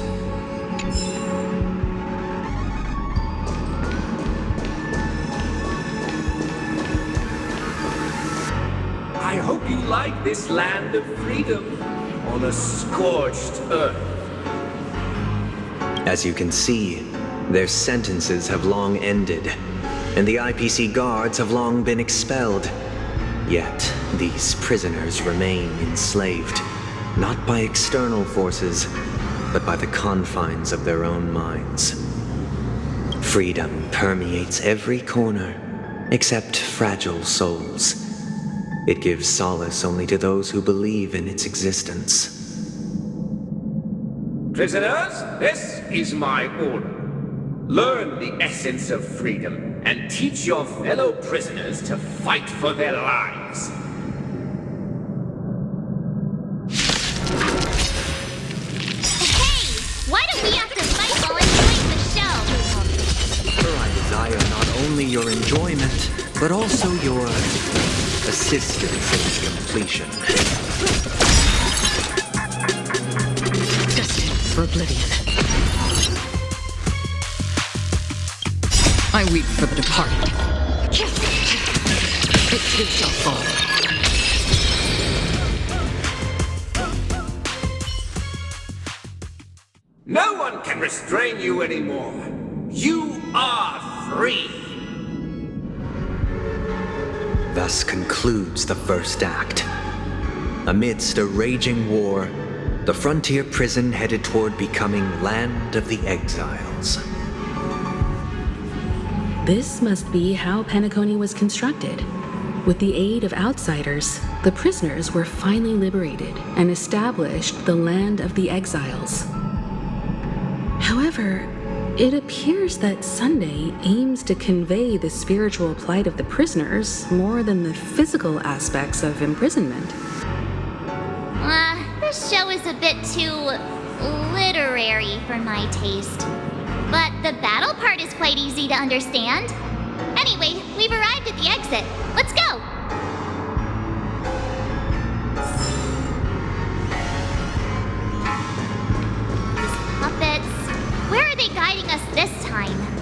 I hope you like this land of freedom on a scorched earth. As you can see, their sentences have long ended, and the IPC guards have long been expelled. Yet, these prisoners remain enslaved, not by external forces, but by the confines of their own minds. Freedom permeates every corner, except fragile souls. It gives solace only to those who believe in its existence. Prisoners, this is my order. Learn the essence of freedom and teach your fellow prisoners to fight for their lives. Hey! Why do we have to fight while enjoying the show? For I desire not only your enjoyment, but also your assistance in its completion. Destined for oblivion. I weep for the departed. It too shall fall. No one can restrain you anymore. You are free. Thus concludes the first act. Amidst a raging war, the frontier prison headed toward becoming Land of the Exiles. This must be how Penacony was constructed. With the aid of outsiders, the prisoners were finally liberated and established the Land of the Exiles. However, it appears that Sunday aims to convey the spiritual plight of the prisoners more than the physical aspects of imprisonment. This show is a bit too literary for my taste. But the battle part is quite easy to understand. Anyway, we've arrived at the exit. Let's go! These puppets. Where are they guiding us this time?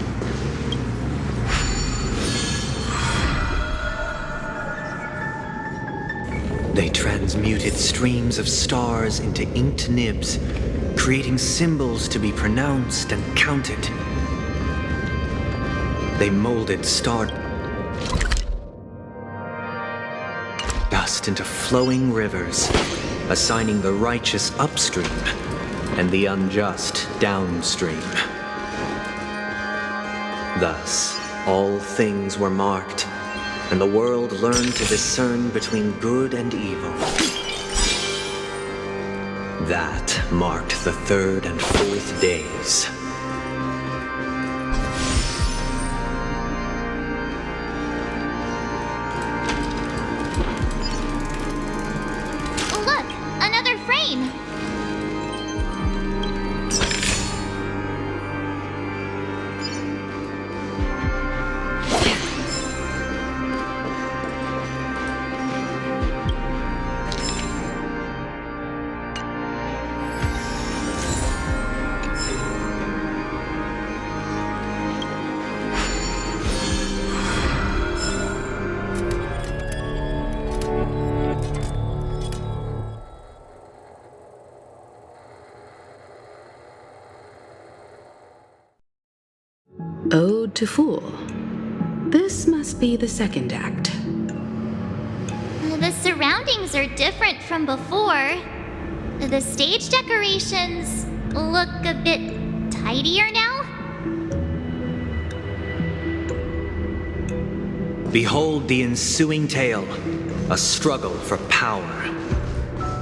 They transmuted streams of stars into inked nibs, creating symbols to be pronounced and counted. They molded star dust into flowing rivers, assigning the righteous upstream and the unjust downstream. Thus, all things were marked, and the world learned to discern between good and evil. That marked the third and fourth days. Look, another frame. Ode to Fool. This must be the second act. The surroundings are different from before. The stage decorations look a bit tidier now. Behold the ensuing tale, a struggle for power.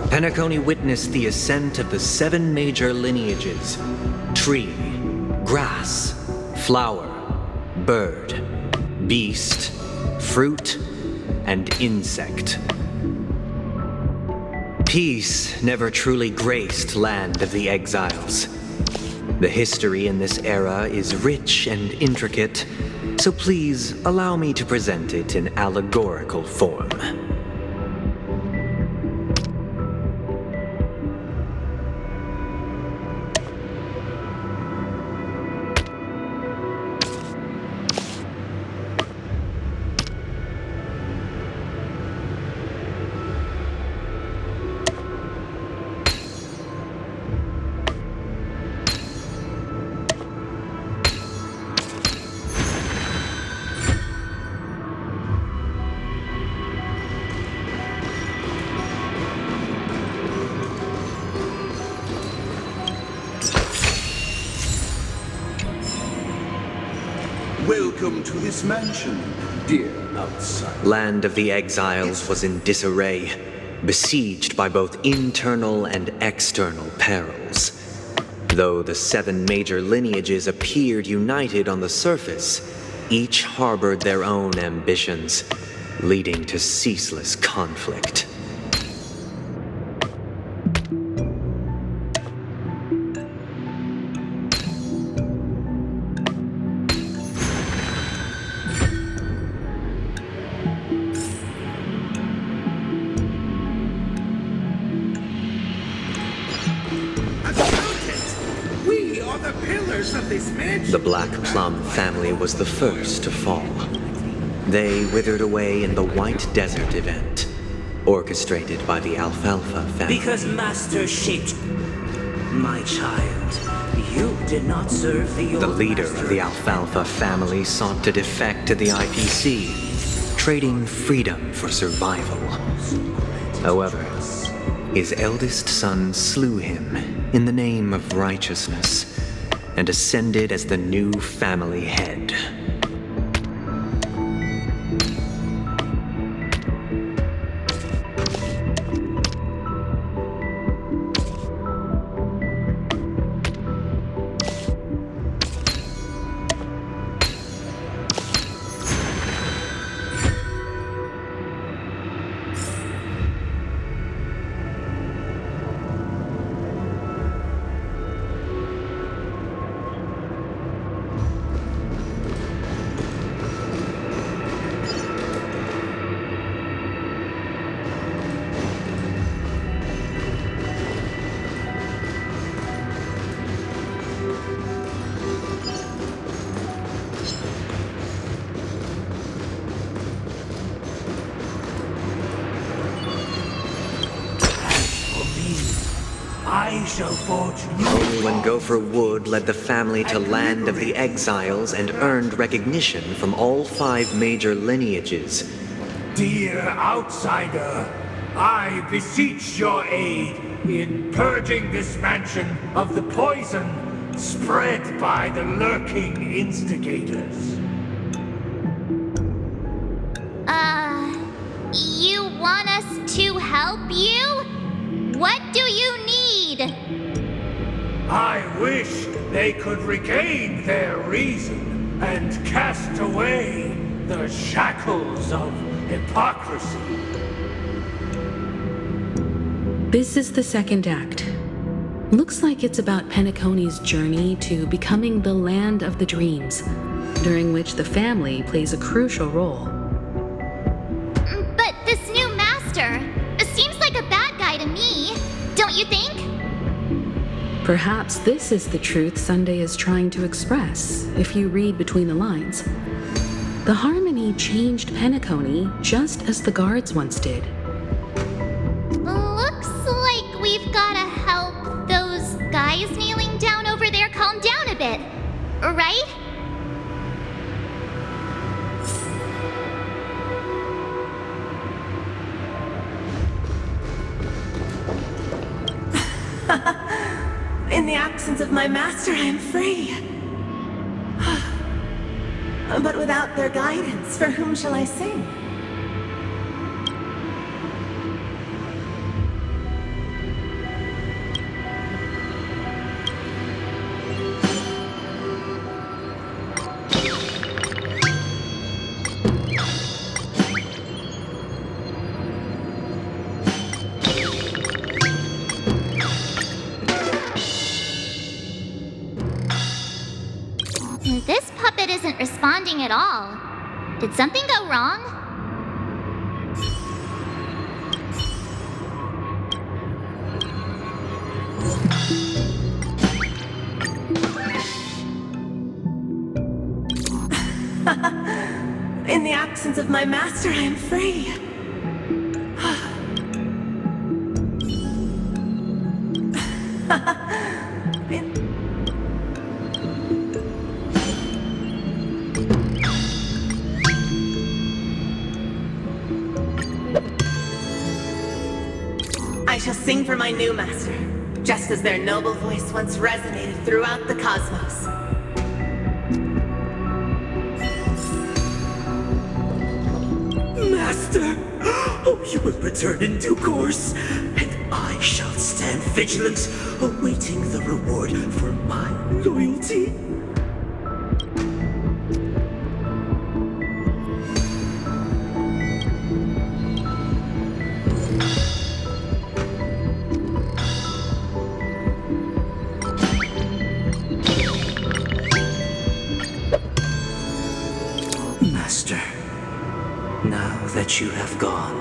Penacony witnessed the ascent of the 7 major lineages: tree, grass, flower, bird, beast, fruit, and insect. Peace never truly graced Land of the Exiles. The history in this era is rich and intricate, so please allow me to present it in allegorical form. Welcome to this mansion, dear outsider. Land of the Exiles was in disarray, besieged by both internal and external perils. Though the 7 major lineages appeared united on the surface, each harbored their own ambitions, leading to ceaseless conflict. members of this mansion. The Black Plum family was the first to fall. They withered away in the White Desert event, orchestrated by the Alfalfa family. Because Master shaped my child, you did not serve the old The leader master. of the Alfalfa family sought to defect to the IPC, trading freedom for survival. However, his eldest son slew him in the name of righteousness and ascended as the new family head. I shall forge new Only when Gopher Wood led the family to Land of the Exiles and earned recognition from all 5 major lineages. Dear outsider, I beseech your aid in purging this mansion of the poison spread by the lurking instigators. You want us to help you? What do you need? I wish they could regain their reason and cast away the shackles of hypocrisy. This is the second act. Looks like it's about Penacony's journey to becoming the land of the dreams, during which the family plays a crucial role. But this new master seems like a bad guy to me, don't you think? Perhaps this is the truth Sunday is trying to express, if you read between the lines. The Harmony changed Penacony just as the guards once did. Looks like we've gotta help those guys kneeling down over there calm down a bit, right? In the absence of my master, I am free. But without their guidance, for whom shall I sing? This puppet isn't responding at all. Did something go wrong? In the absence of my master, I am free. I shall sing for my new master, just as their noble voice once resonated throughout the cosmos. Master! Oh, you will return in due course, and I shall stand vigilant, awaiting the reward for my loyalty. Master, now that you have gone,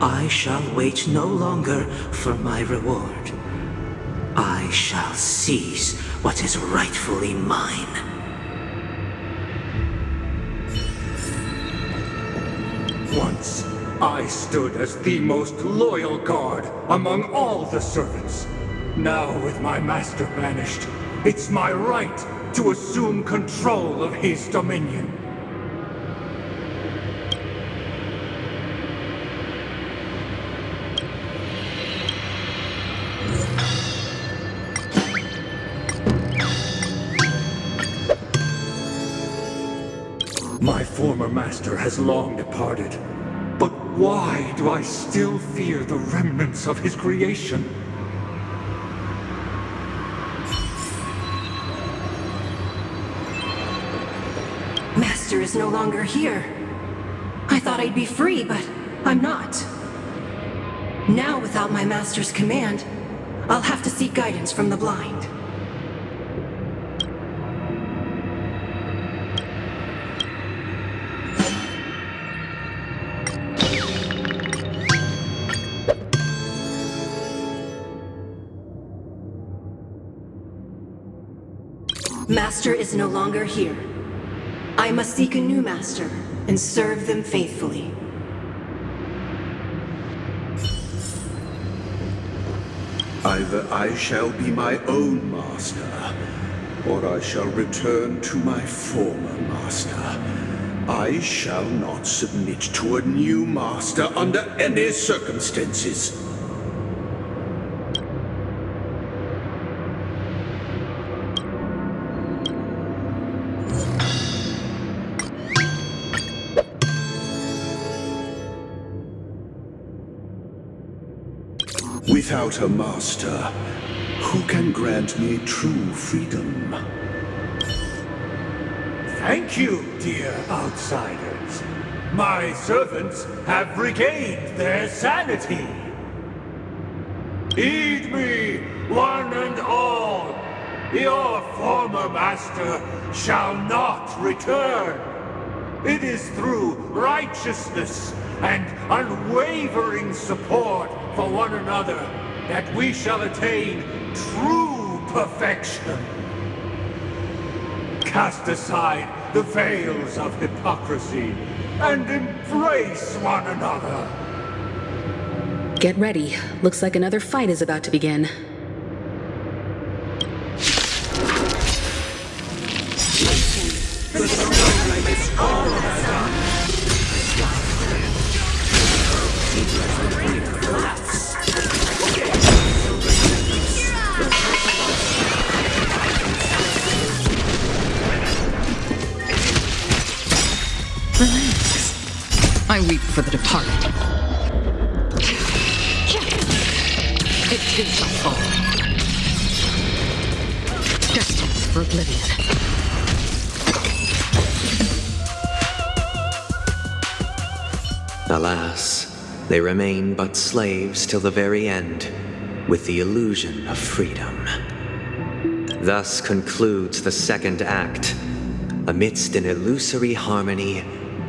I shall wait no longer for my reward. I shall seize what is rightfully mine. Once, I stood as the most loyal guard among all the servants. Now, with my master banished, it's my right to assume control of his dominion. My former master has long departed, but why do I still fear the remnants of his creation? Master is no longer here. I thought I'd be free, but I'm not. Now, without my master's command, I'll have to seek guidance from the blind. Master is no longer here. I must seek a new master and serve them faithfully. Either I shall be my own master, or I shall return to my former master. I shall not submit to a new master under any circumstances. Without a master, who can grant me true freedom? Thank you, dear outsiders. My servants have regained their sanity. Heed me, one and all. Your former master shall not return. It is through righteousness and unwavering support for one another that we shall attain true perfection. Cast aside the veils of hypocrisy and embrace one another. Get ready. Looks like another fight is about to begin. I weep for the departed. It too shall fall. Destined for oblivion. Alas, they remain but slaves till the very end, with the illusion of freedom. Thus concludes the second act. Amidst an illusory harmony,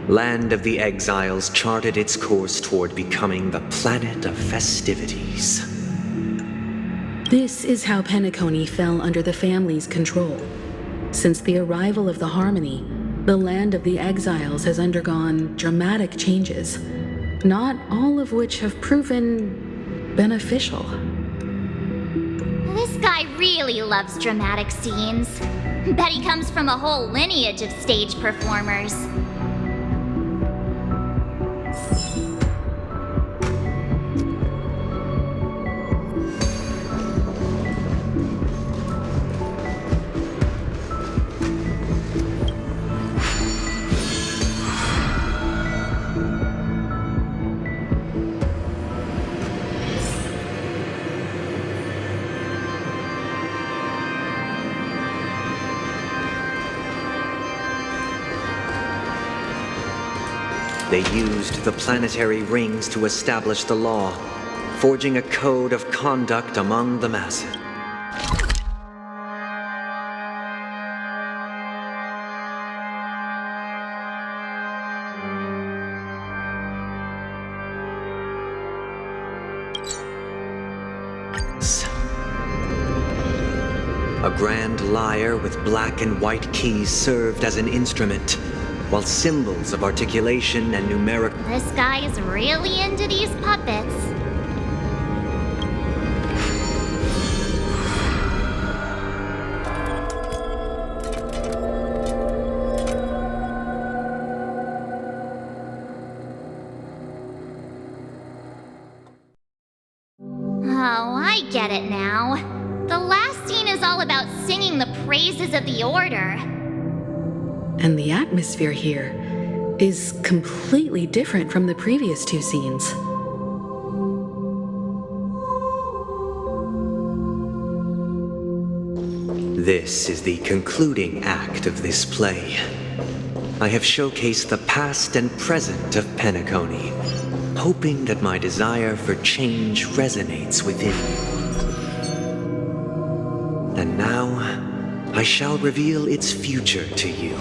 Land of the Exiles charted its course toward becoming the planet of festivities. This is how Penacony fell under the family's control. Since the arrival of the Harmony, the Land of the Exiles has undergone dramatic changes, not all of which have proven beneficial. This guy really loves dramatic scenes. Bet he comes from a whole lineage of stage performers. They used the planetary rings to establish the law, forging a code of conduct among the masses. A grand lyre with black and white keys served as an instrument, while symbols of articulation and numeric... This guy is really into these puppets. Oh, I get it now. The last scene is all about singing the praises of the Order. And the atmosphere here is completely different from the previous two scenes. This is the concluding act of this play. I have showcased the past and present of Penacony, hoping that my desire for change resonates within you. And now, I shall reveal its future to you.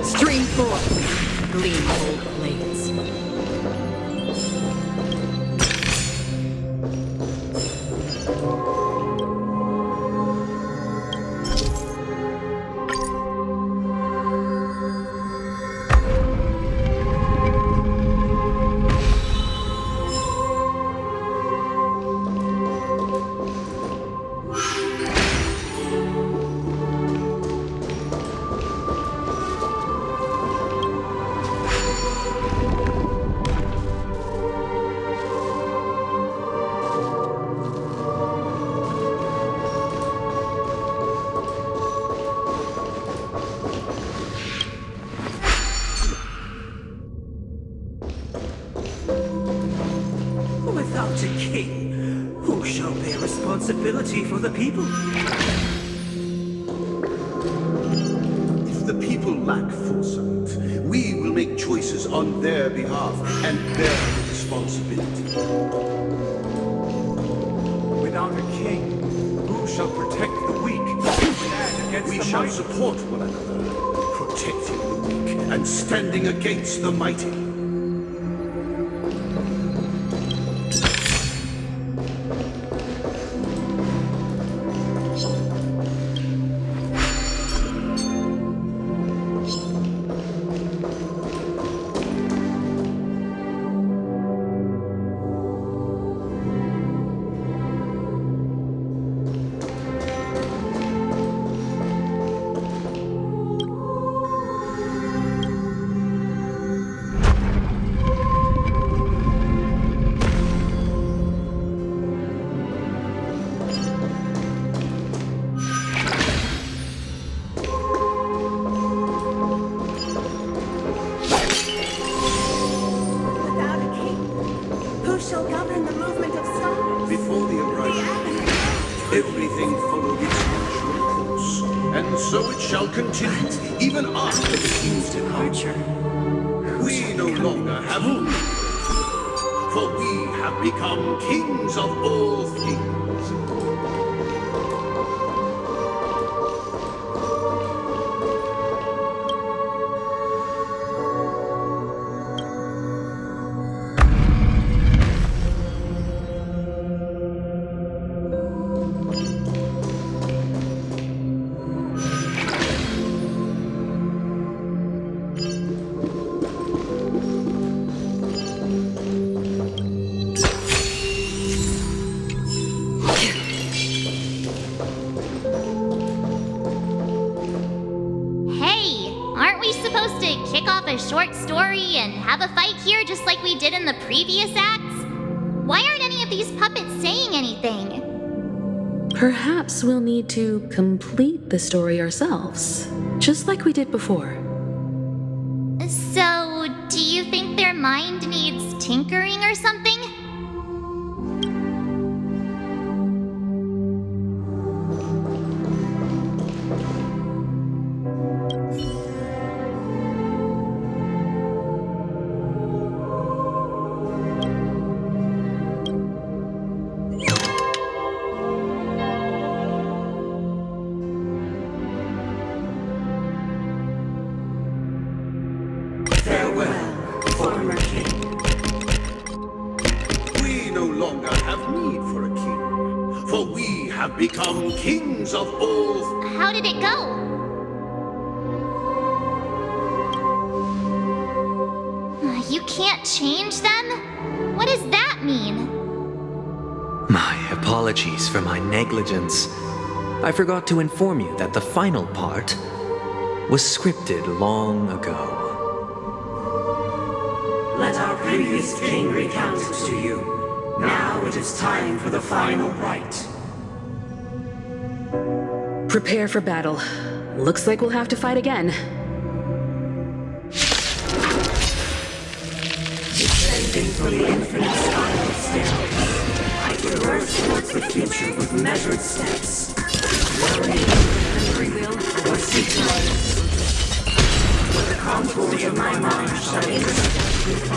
Stream forth, gleam old blades. Without a king, who shall bear responsibility for the people? If the people lack foresight, we will make choices on their behalf and bear the responsibility. Without a king, who shall protect the weak and stand against We the shall mighty? support one another, protecting the weak and standing against the mighty. Without a king, who shall govern the movement of stars? Before the uprising, everything followed its natural course, and so it shall continue, even after the king's departure. We no longer have rule, for we have become kings of all things. Hey, aren't we supposed to kick off a short story and have a fight here just like we did in the previous acts? Why aren't any of these puppets saying anything? Perhaps we'll need to complete the story ourselves, just like we did before. So, do you think their mind needs tinkering or something? we have become kings of all... How did it go? You can't change them? What does that mean? My apologies for my negligence. I forgot to inform you that the final part was scripted long ago. Let our previous king recount it to you. Now it is time for the final rite. Prepare for battle. Looks like we'll have to fight again. Descending from the infinite spiral stairway, I traverse towards the future with measured steps. Worrying and free will or secret. But the contours of my mind shall intersect with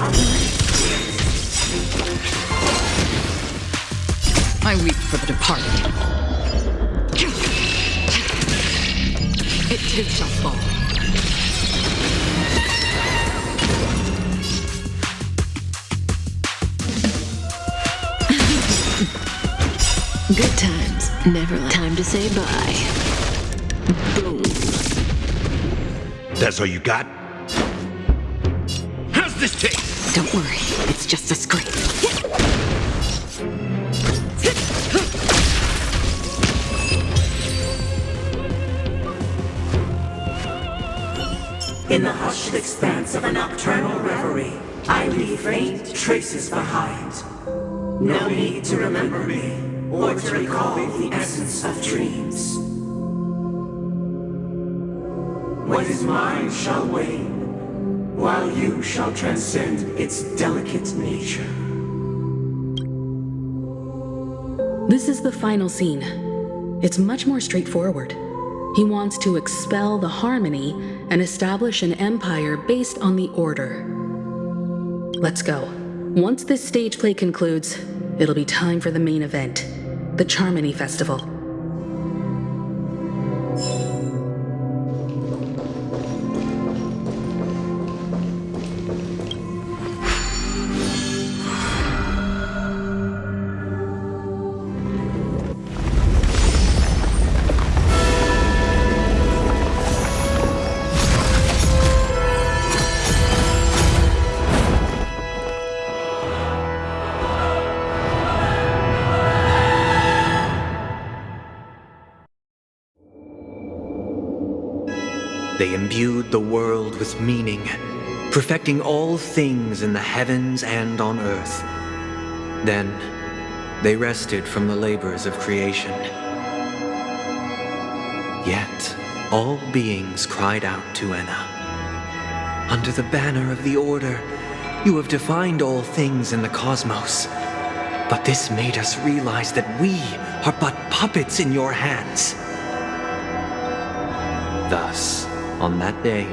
I weep for the departed. It too shall fall. Good times. Never time to say bye. Boom. That's all you got? How's this taste? Don't worry, it's just a scrape. In the hushed expanse of a nocturnal reverie, I leave faint traces behind. No need to remember me, or to recall the essence of dreams. What is mine shall wane, while you shall transcend its delicate nature. This is the final scene. It's much more straightforward. He wants to expel the harmony and establish an empire based on the order. Let's go. Once this stage play concludes, it'll be time for the main event, the Charmony Festival. They imbued the world with meaning, perfecting all things in the heavens and on earth. Then, they rested from the labors of creation. Yet, all beings cried out to Enna. Under the banner of the Order, you have defined all things in the cosmos. But this made us realize that we are but puppets in your hands. Thus, on that day,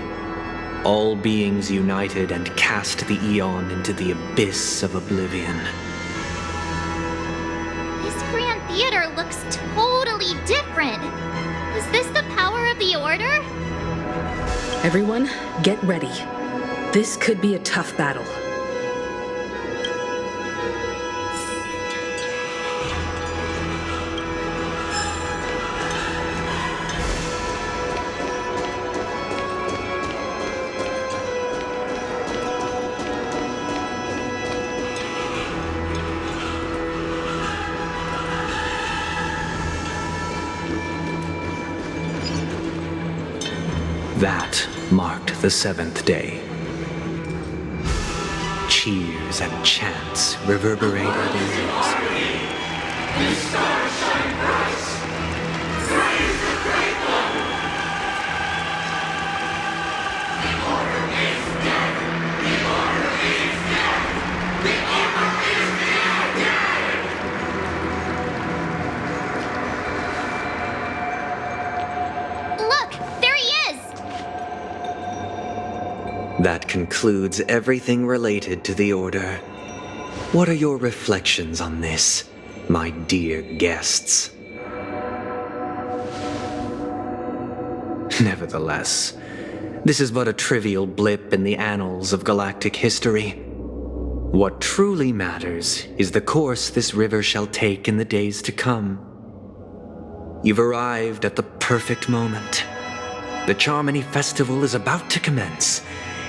all beings united and cast the Eon into the abyss of oblivion. This Grand Theater looks totally different. Is this the power of the Order? Everyone, get ready. This could be a tough battle. That marked the seventh day. Cheers and chants reverberated in ears. The stars shine bright. Praise the great one. The Order is dead. The Order is dead. The Order is dead. Look, there he is! That concludes everything related to the Order. What are your reflections on this, my dear guests? Nevertheless, this is but a trivial blip in the annals of galactic history. What truly matters is the course this river shall take in the days to come. You've arrived at the perfect moment. The Charmony Festival is about to commence,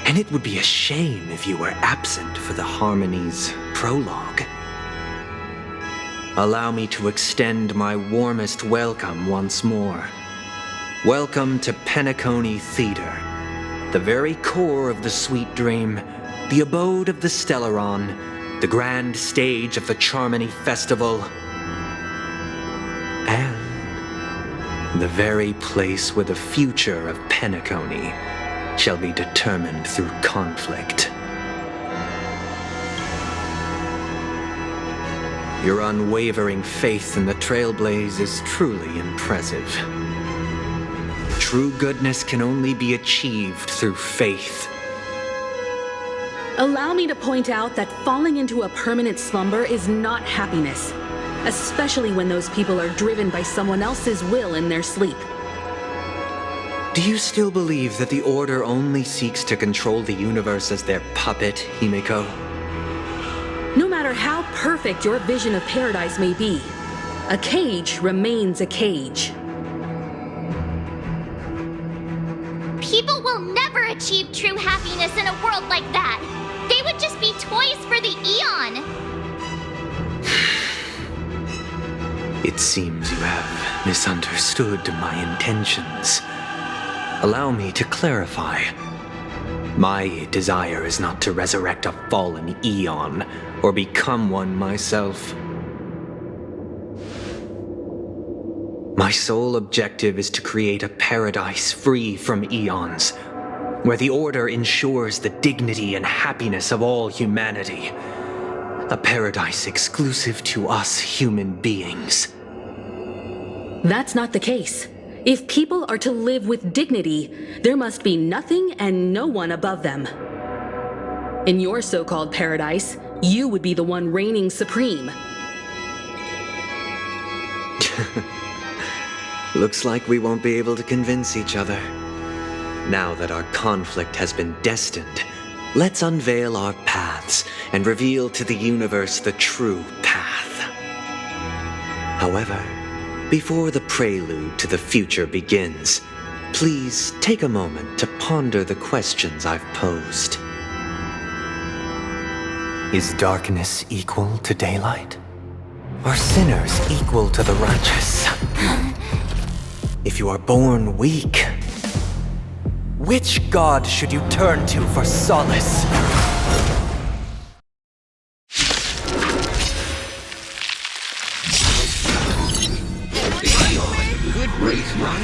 and it would be a shame if you were absent for the Harmony's prologue. Allow me to extend my warmest welcome once more. Welcome to Penacony Theater, the very core of the Sweet Dream, the abode of the Stellaron, the grand stage of the Charmony Festival, and the very place where the future of Penacony shall be determined through conflict. Your unwavering faith in the Trailblaze is truly impressive. True goodness can only be achieved through faith. Allow me to point out that falling into a permanent slumber is not happiness, especially when those people are driven by someone else's will in their sleep. Do you still believe that the Order only seeks to control the universe as their puppet, Himiko? No matter how perfect your vision of paradise may be, a cage remains a cage. People will never achieve true happiness in a world like that. They would just be toys for the Eon. It seems you have misunderstood my intentions. Allow me to clarify. My desire is not to resurrect a fallen Eon, or become one myself. My sole objective is to create a paradise free from Eons, where the Order ensures the dignity and happiness of all humanity. A paradise exclusive to us human beings. That's not the case. If people are to live with dignity, there must be nothing and no one above them. In your so-called paradise, you would be the one reigning supreme. Looks like we won't be able to convince each other. Now that our conflict has been destined, let's unveil our paths and reveal to the universe the true path. However, before the prelude to the future begins, please take a moment to ponder the questions I've posed. Is darkness equal to daylight? Are sinners equal to the righteous? If you are born weak, which god should you turn to for solace? Good race, man.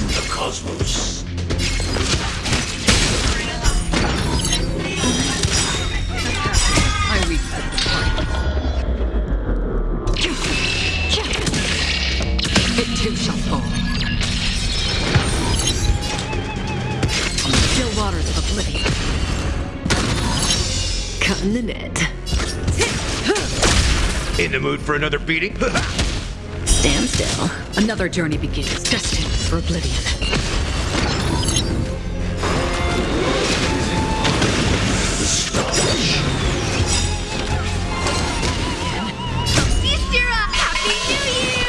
The cosmos. I reset the party. It too shall fall. On the still waters of oblivion. Cutting the net. In the mood for another beating? Stand still. Another journey begins, destined for oblivion. Happy New Year!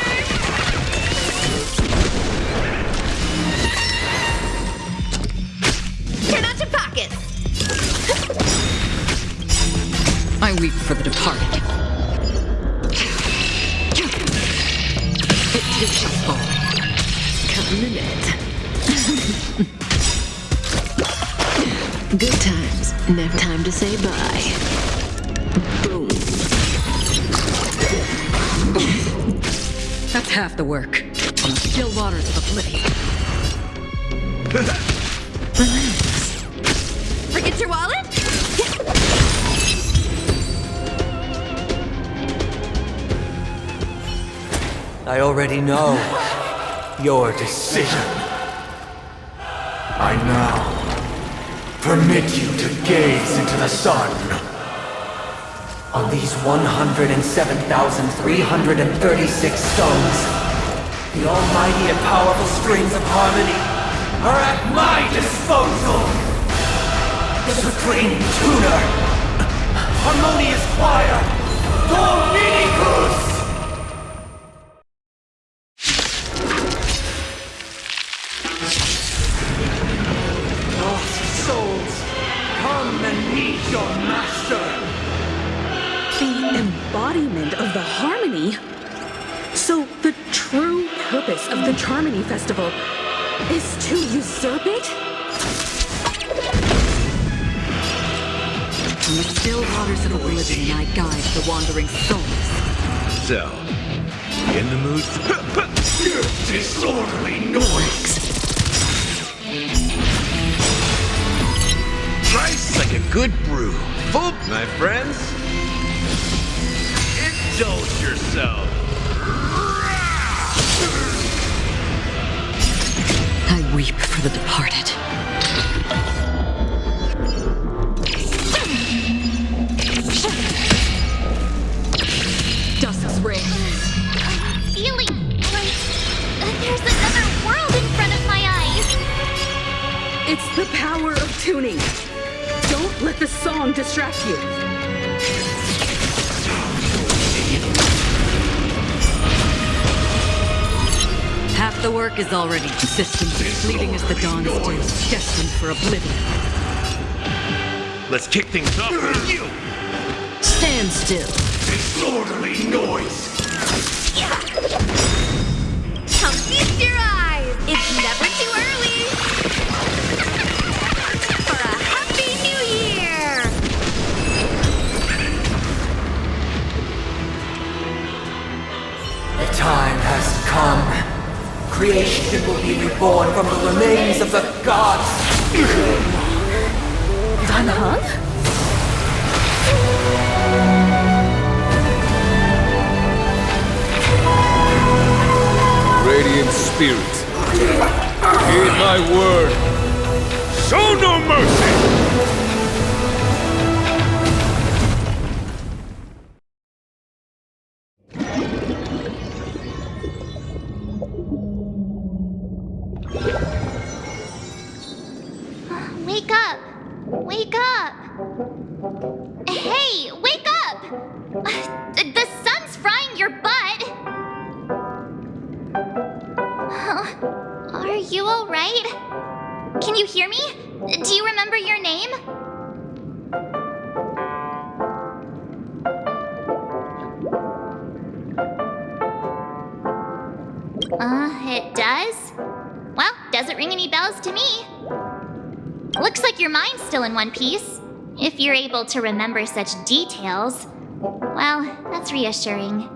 Turn out your pockets! I weep for the departed. It too shall fall. Cutting the net. Good times, never time to say bye. Boom. That's half the work. On the still waters of oblivion. Relax. Forget your wallet? I already know your decision. I now permit you to gaze into the sun. On these 107,336 stones, the almighty and powerful strings of harmony are at my disposal. The supreme tuner, harmonious choir, embodiment of the harmony. So the true purpose of the Charmony Festival is to usurp it? From the still waters of oblivion, I guide the wandering souls. So, you in the mood? Disorderly noise! Rice like a good brew. Full, my friends. Indulge yourself. I weep for the departed. Dusk's ring. I'm feeling like there's another world in front of my eyes. It's the power of tuning. Don't let the song distract you. Half the work is already distant, fleeting as the dawn is due, destined for oblivion. Let's kick things off with you. Stand still. Disorderly noise! Come feast your eyes. It's never too early. For a happy new year. The time has come. Creation will be reborn from the remains of the gods. Dan Heng? Radiant Spirit, heed my word. Show no mercy! Wake up! Wake up! Hey, wake up! The sun's frying your butt! Are you alright? Can you hear me? Do you remember your name? It does? Well, doesn't ring any bells to me. Looks like your mind's still in one piece. If you're able to remember such details. Well, that's reassuring.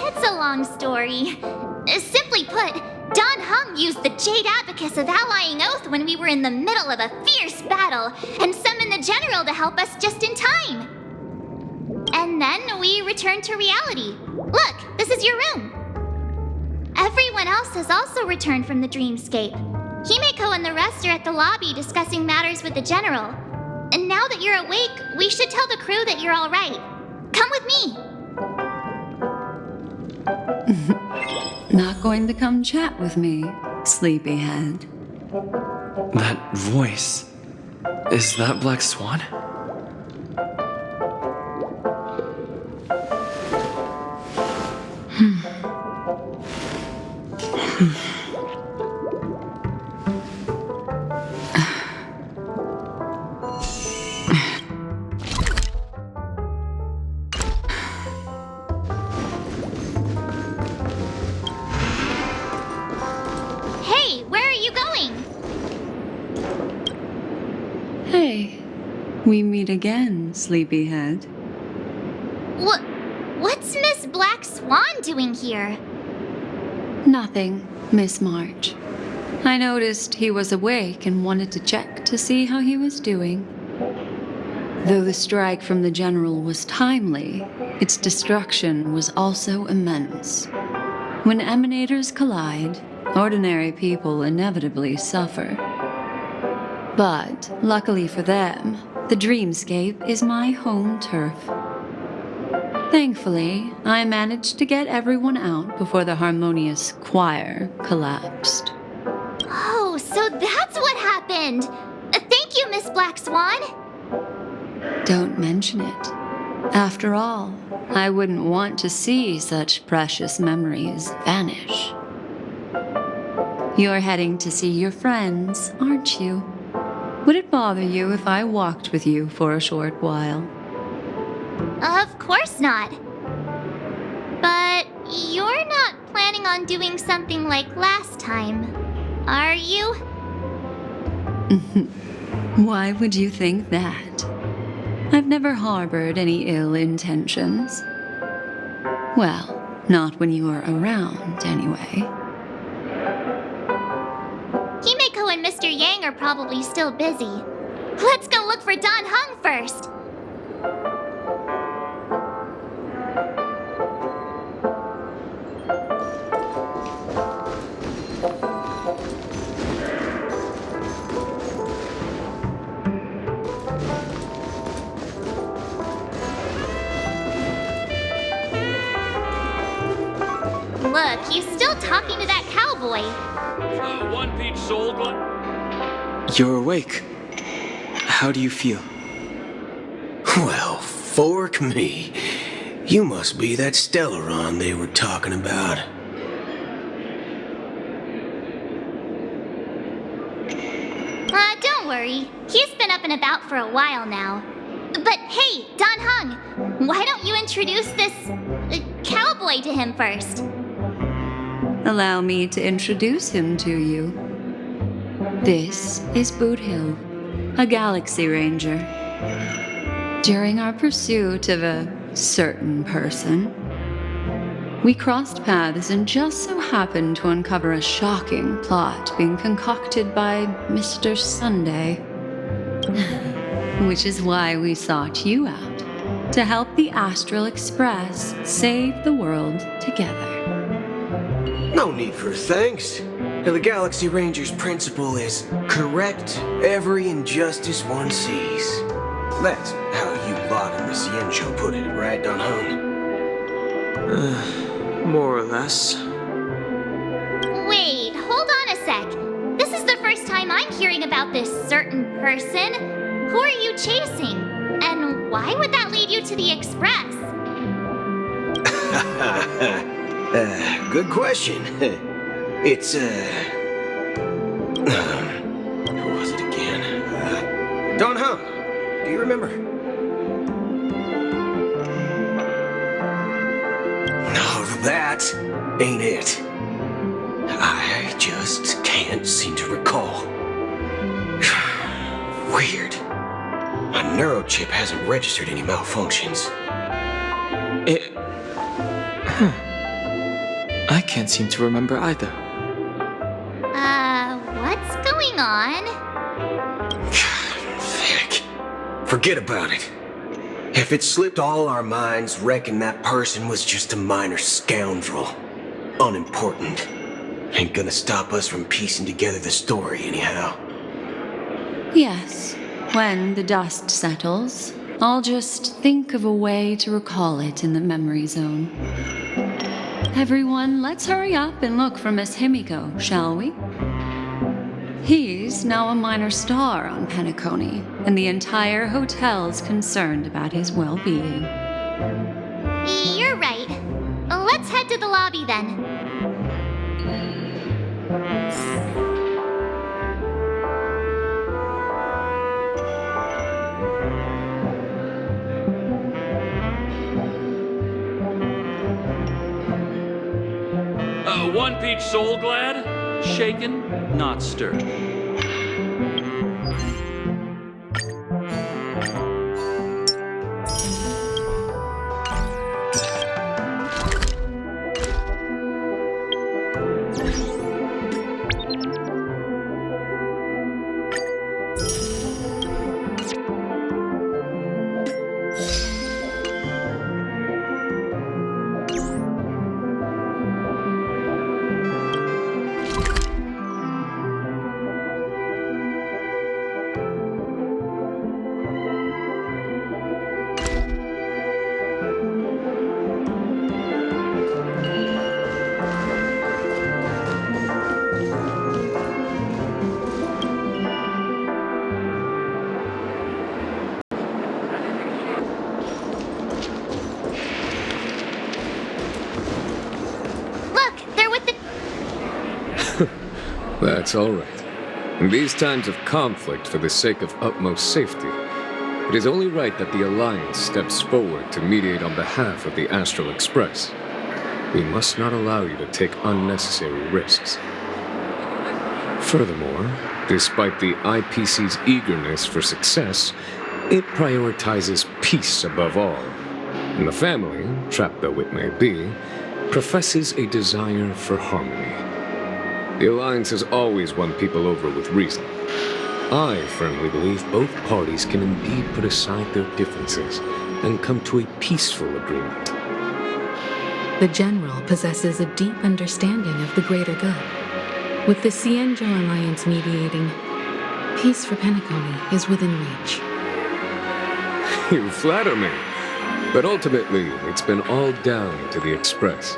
It's a long story. Simply put, Don Hung used the Jade Abacus of Allying Oath when we were in the middle of a fierce battle and summoned the general to help us just in time. And then we returned to reality. Look, this is your room. Everyone else has also returned from the dreamscape. Himeko and the rest are at the lobby discussing matters with the general. And now that you're awake, we should tell the crew that you're all right. Come with me. Not going to come chat with me, sleepyhead. That voice. Is that Black Swan? Hey, where are you going? Hey, we meet again, sleepyhead. What's Miss Black Swan doing here? Nothing, Miss March. I noticed he was awake and wanted to check to see how he was doing. Though the strike from the general was timely, its destruction was also immense. When emanators collide, ordinary people inevitably suffer. But, luckily for them, the dreamscape is my home turf. Thankfully, I managed to get everyone out before the harmonious choir collapsed. Oh, so that's what happened. Thank you, Miss Black Swan. Don't mention it. After all, I wouldn't want to see such precious memories vanish. You're heading to see your friends, aren't you? Would it bother you if I walked with you for a short while? Of course not. But you're not planning on doing something like last time, are you? Why would you think that? I've never harbored any ill intentions. Well, not when you are around, anyway. Himeko and Mr. Yang are probably still busy. Let's go look for Don Hung first! Look, he's still talking to that cowboy. One peach sold one. You're awake. How do you feel? Well, fork me. You must be that Stellaron they were talking about. Don't worry. He's been up and about for a while now. But hey, Don Hung, why don't you introduce this cowboy to him first? Allow me to introduce him to you. This is Boot Hill, a Galaxy Ranger. During our pursuit of a certain person, we crossed paths and just so happened to uncover a shocking plot being concocted by Mr. Sunday. Which is why we sought you out, to help the Astral Express save the world together. No need for thanks. The Galaxy Ranger's principle is correct every injustice one sees. That's how you lot in the Xianzhou put it, right, Don Hung? More or less. Wait, hold on a sec. This is the first time I'm hearing about this certain person. Who are you chasing? And why would that lead you to the Express? Good question. It's, who was it again? Don Hung, do you remember? No, that ain't it. I just can't seem to recall. Weird. My neurochip hasn't registered any malfunctions. I can't seem to remember either. What's going on? Heck. Forget about it. If it slipped all our minds, reckon that person was just a minor scoundrel. Unimportant. Ain't gonna stop us from piecing together the story anyhow. Yes, when the dust settles, I'll just think of a way to recall it in the memory zone. Everyone, let's hurry up and look for Miss Himiko, shall we? He's now a minor star on Penacony, and the entire hotel's concerned about his well-being. You're right. Let's head to the lobby then. One peach soul glad, shaken, not stirred. That's all right. In these times of conflict, for the sake of utmost safety, It is only right that the Alliance steps forward to mediate on behalf of the Astral Express. We must not allow you to take unnecessary risks. Furthermore, despite the IPC's eagerness for success, it prioritizes peace above all. And the family, trapped though it may be, professes a desire for harmony. The Alliance has always won people over with reason. I firmly believe both parties can indeed put aside their differences and come to a peaceful agreement. The General possesses a deep understanding of the greater good. With the Cienjo Alliance mediating, peace for Penacony is within reach. You flatter me. But ultimately, it's been all down to the Express.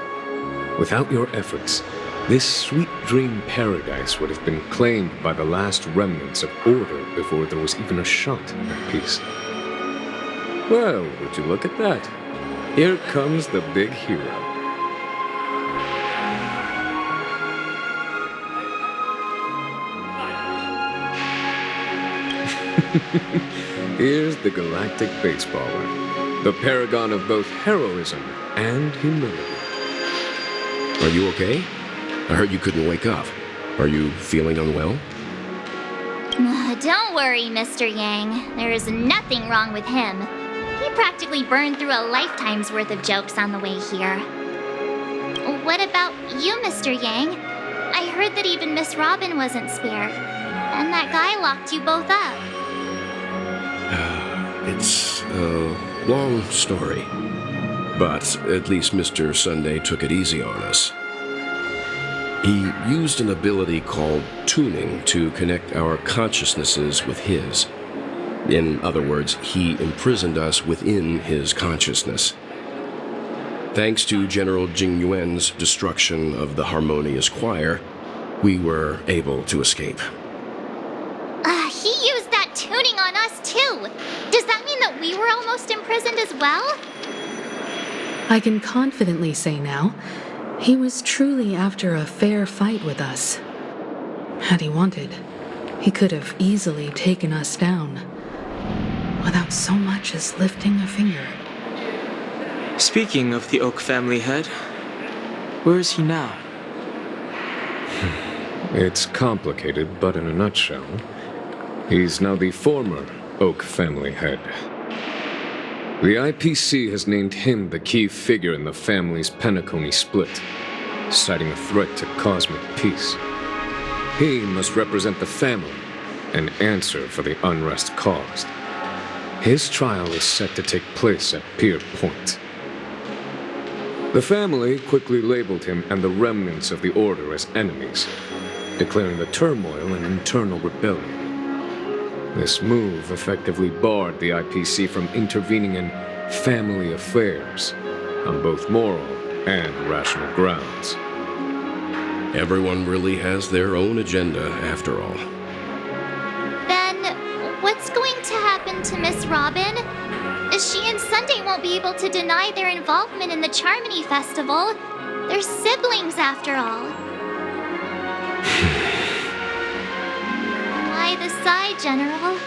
Without your efforts, this sweet dream paradise would have been claimed by the last remnants of order before there was even a shot at peace. Well, would you look at that? Here comes the big hero. Here's the galactic baseballer, the paragon of both heroism and humility. Are you okay? I heard you couldn't wake up. Are you feeling unwell? Don't worry, Mr. Yang. There is nothing wrong with him. He practically burned through a lifetime's worth of jokes on the way here. What about you, Mr. Yang? I heard that even Miss Robin wasn't spared. And that guy locked you both up. It's a long story. But at least Mr. Sunday took it easy on us. He used an ability called tuning to connect our consciousnesses with his. In other words, he imprisoned us within his consciousness. Thanks to General Jing Yuan's destruction of the Harmonious Choir, we were able to escape. He used that tuning on us too. Does that mean that we were almost imprisoned as well? I can confidently say now, he was truly after a fair fight with us. Had he wanted, he could have easily taken us down, without so much as lifting a finger. Speaking of the Oak family head, where is he now? It's complicated, but in a nutshell, he's now the former Oak family head. The IPC has named him the key figure in the family's Penacony split, citing a threat to cosmic peace. He must represent the family and answer for the unrest caused. His trial is set to take place at Pier Point. The family quickly labeled him and the remnants of the Order as enemies, declaring the turmoil an internal rebellion. This move effectively barred the IPC from intervening in family affairs on both moral and rational grounds. Everyone really has their own agenda, after all. Then, what's going to happen to Miss Robin? She and Sunday won't be able to deny their involvement in the Charmony Festival. They're siblings, after all. Why the sigh, General?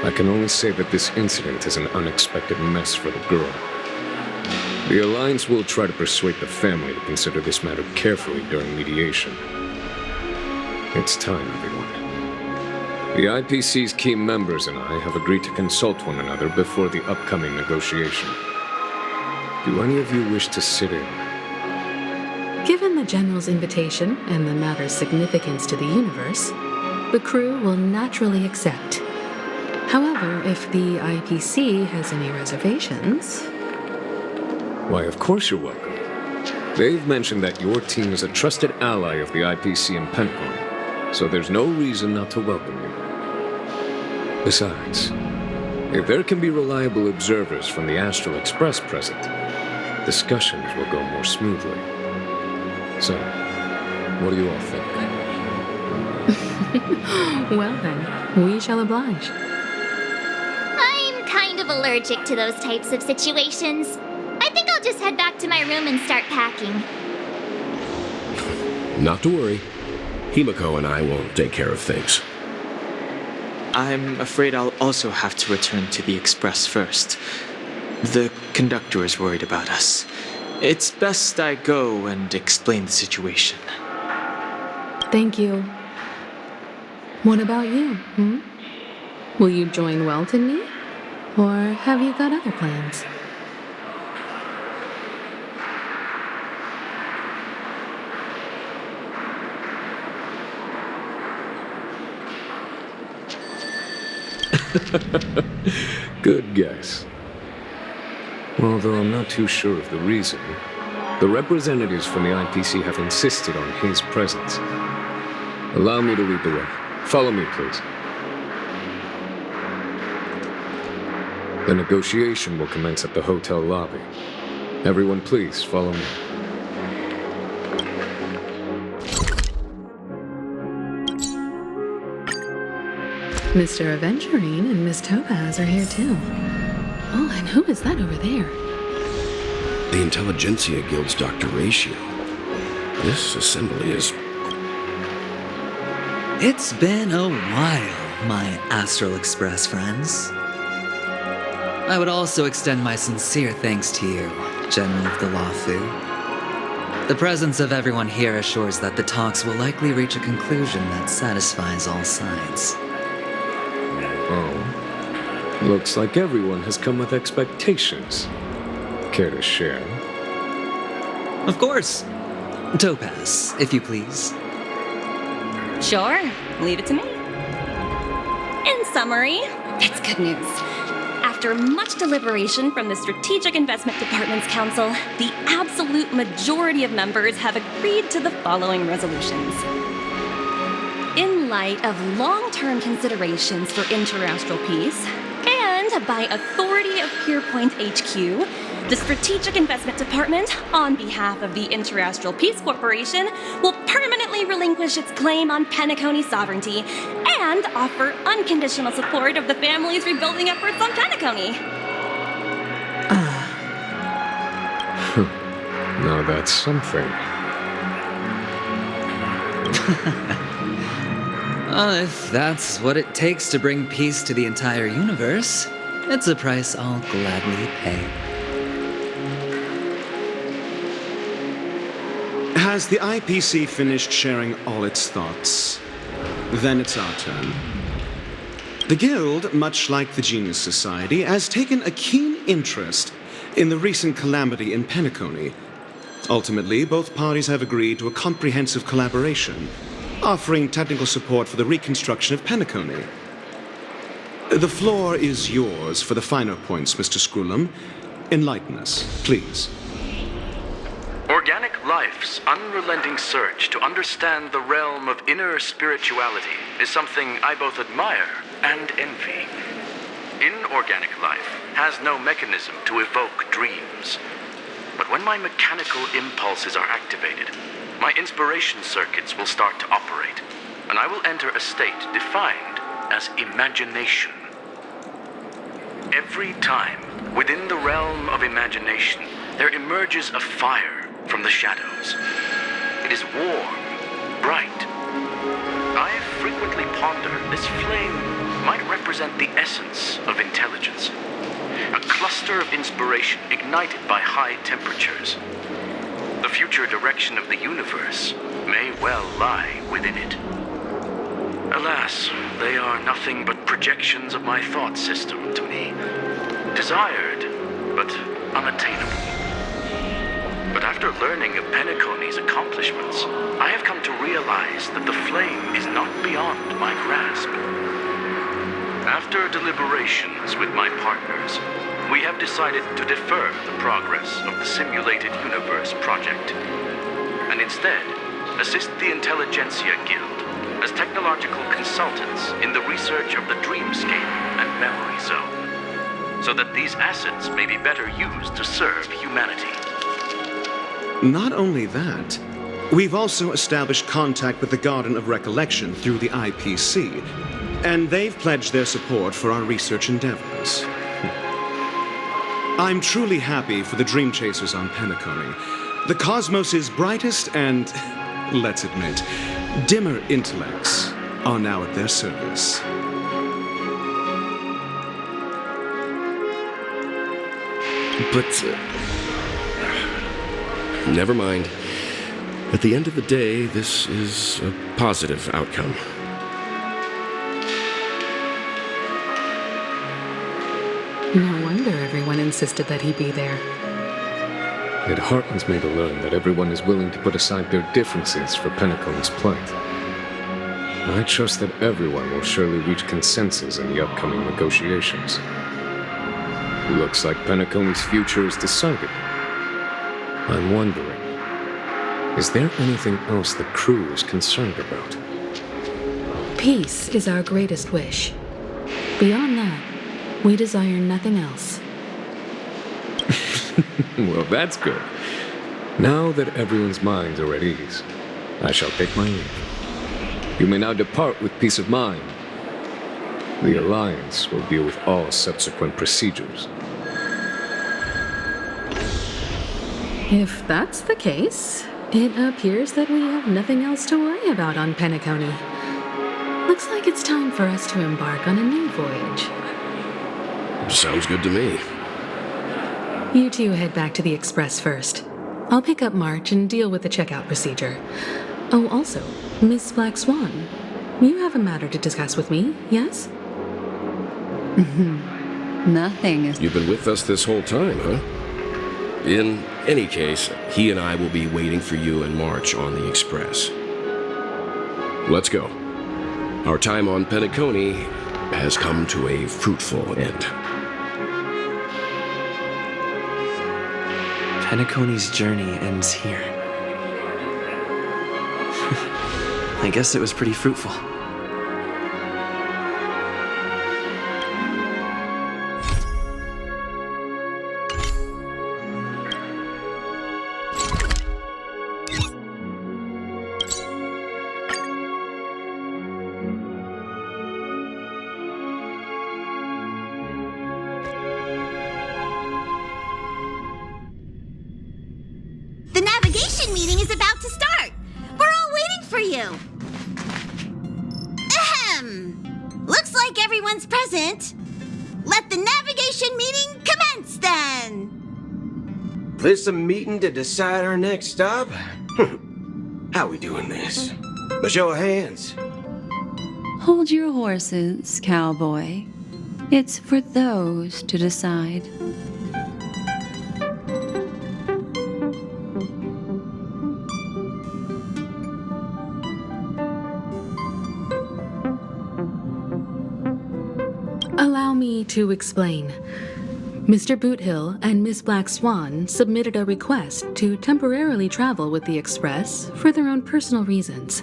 I can only say that this incident is an unexpected mess for the girl. The Alliance will try to persuade the family to consider this matter carefully during mediation. It's time, everyone. The IPC's key members and I have agreed to consult one another before the upcoming negotiation. Do any of you wish to sit in? Given the General's invitation and the matter's significance to the universe, the crew will naturally accept. However, if the IPC has any reservations... Why, of course you're welcome. They've mentioned that your team is a trusted ally of the IPC in Penacony, so there's no reason not to welcome you. Besides, if there can be reliable observers from the Astral Express present, discussions will go more smoothly. So, what do you all think? Well then, we shall oblige. I'm kind of allergic to those types of situations. I think I'll just head back to my room and start packing. Not to worry. Himiko and I will take care of things. I'm afraid I'll also have to return to the Express first. The conductor is worried about us. It's best I go and explain the situation. Thank you. What about you, Will you join Welt and me? Or have you got other plans? Good guess. Although I'm not too sure of the reason, the representatives from the IPC have insisted on his presence. Allow me to lead the way. Follow me, please. The negotiation will commence at the hotel lobby. Everyone, please follow me. Mr. Aventurine and Miss Topaz are here too. Oh, and who is that over there? The Intelligentsia Guild's Dr. Ratio. This assembly is... It's been a while, my Astral Express friends. I would also extend my sincere thanks to you, General of the Lafu. The presence of everyone here assures that the talks will likely reach a conclusion that satisfies all sides. Oh. Looks like everyone has come with expectations. Care to share? Of course. Topaz, if you please. Sure, leave it to me. In summary, it's good news. After much deliberation from the Strategic Investment Department's Council, the absolute majority of members have agreed to the following resolutions. In light of long-term considerations for interastral peace, and by authority of Pierpoint HQ, the Strategic Investment Department, on behalf of the Interastral Peace Corporation, will permanently relinquish its claim on Penacony sovereignty and offer unconditional support of the family's rebuilding efforts on Penacony. Now that's something. If that's what it takes to bring peace to the entire universe, it's a price I'll gladly pay. Has the IPC finished sharing all its thoughts? Then it's our turn. The Guild, much like the Genius Society, has taken a keen interest in the recent calamity in Penacony. Ultimately, both parties have agreed to a comprehensive collaboration, offering technical support for the reconstruction of Penacony. The floor is yours for the finer points, Mr. Screwlum. Enlighten us, please. Organic life's unrelenting search to understand the realm of inner spirituality is something I both admire and envy. Inorganic life has no mechanism to evoke dreams. But when my mechanical impulses are activated, my inspiration circuits will start to operate, and I will enter a state defined as imagination. Every time, within the realm of imagination, there emerges a fire from the shadows. It is warm, bright. I frequently ponder this flame might represent the essence of intelligence, a cluster of inspiration ignited by high temperatures. The future direction of the universe may well lie within it. Alas, they are nothing but projections of my thought system to me, desired, but unattainable. But after learning of Penacony's accomplishments, I have come to realize that the flame is not beyond my grasp. After deliberations with my partners, we have decided to defer the progress of the Simulated Universe project, and instead assist the Intelligentsia Guild as technological consultants in the research of the dreamscape and memory zone, so that these assets may be better used to serve humanity. Not only that, we've also established contact with the Garden of Recollection through the IPC, and they've pledged their support for our research endeavors. I'm truly happy for the Dream Chasers on Penacony. The cosmos's brightest and, let's admit, dimmer intellects are now at their service. But never mind. At the end of the day, this is a positive outcome. No wonder everyone insisted that he be there. It heartens me to learn that everyone is willing to put aside their differences for Penacony's plight. I trust that everyone will surely reach consensus in the upcoming negotiations. Looks like Penacony's future is decided. I'm wondering, is there anything else the crew is concerned about? Peace is our greatest wish. Beyond that, we desire nothing else. Well, that's good. Now that everyone's minds are at ease, I shall take my leave. You may now depart with peace of mind. The Alliance will deal with all subsequent procedures. If that's the case, it appears that we have nothing else to worry about on Penacony. Looks like it's time for us to embark on a new voyage. Sounds good to me. You two head back to the Express first. I'll pick up March and deal with the checkout procedure. Oh, also, Miss Black Swan, you have a matter to discuss with me, yes? Nothing is... You've been with us this whole time, huh? In any case, he and I will be waiting for you in March on the Express. Let's go. Our time on Penacony has come to a fruitful end. Penacony's journey ends here. I guess it was pretty fruitful. The navigation meeting is about to start. We're all waiting for you. Ahem. Looks like everyone's present. Let the navigation meeting commence then. This a meeting to decide our next stop? How we doing this? A show of hands. Hold your horses, cowboy. It's for those to decide. Allow me to explain. Mr. Boothill and Miss Black Swan submitted a request to temporarily travel with the Express for their own personal reasons.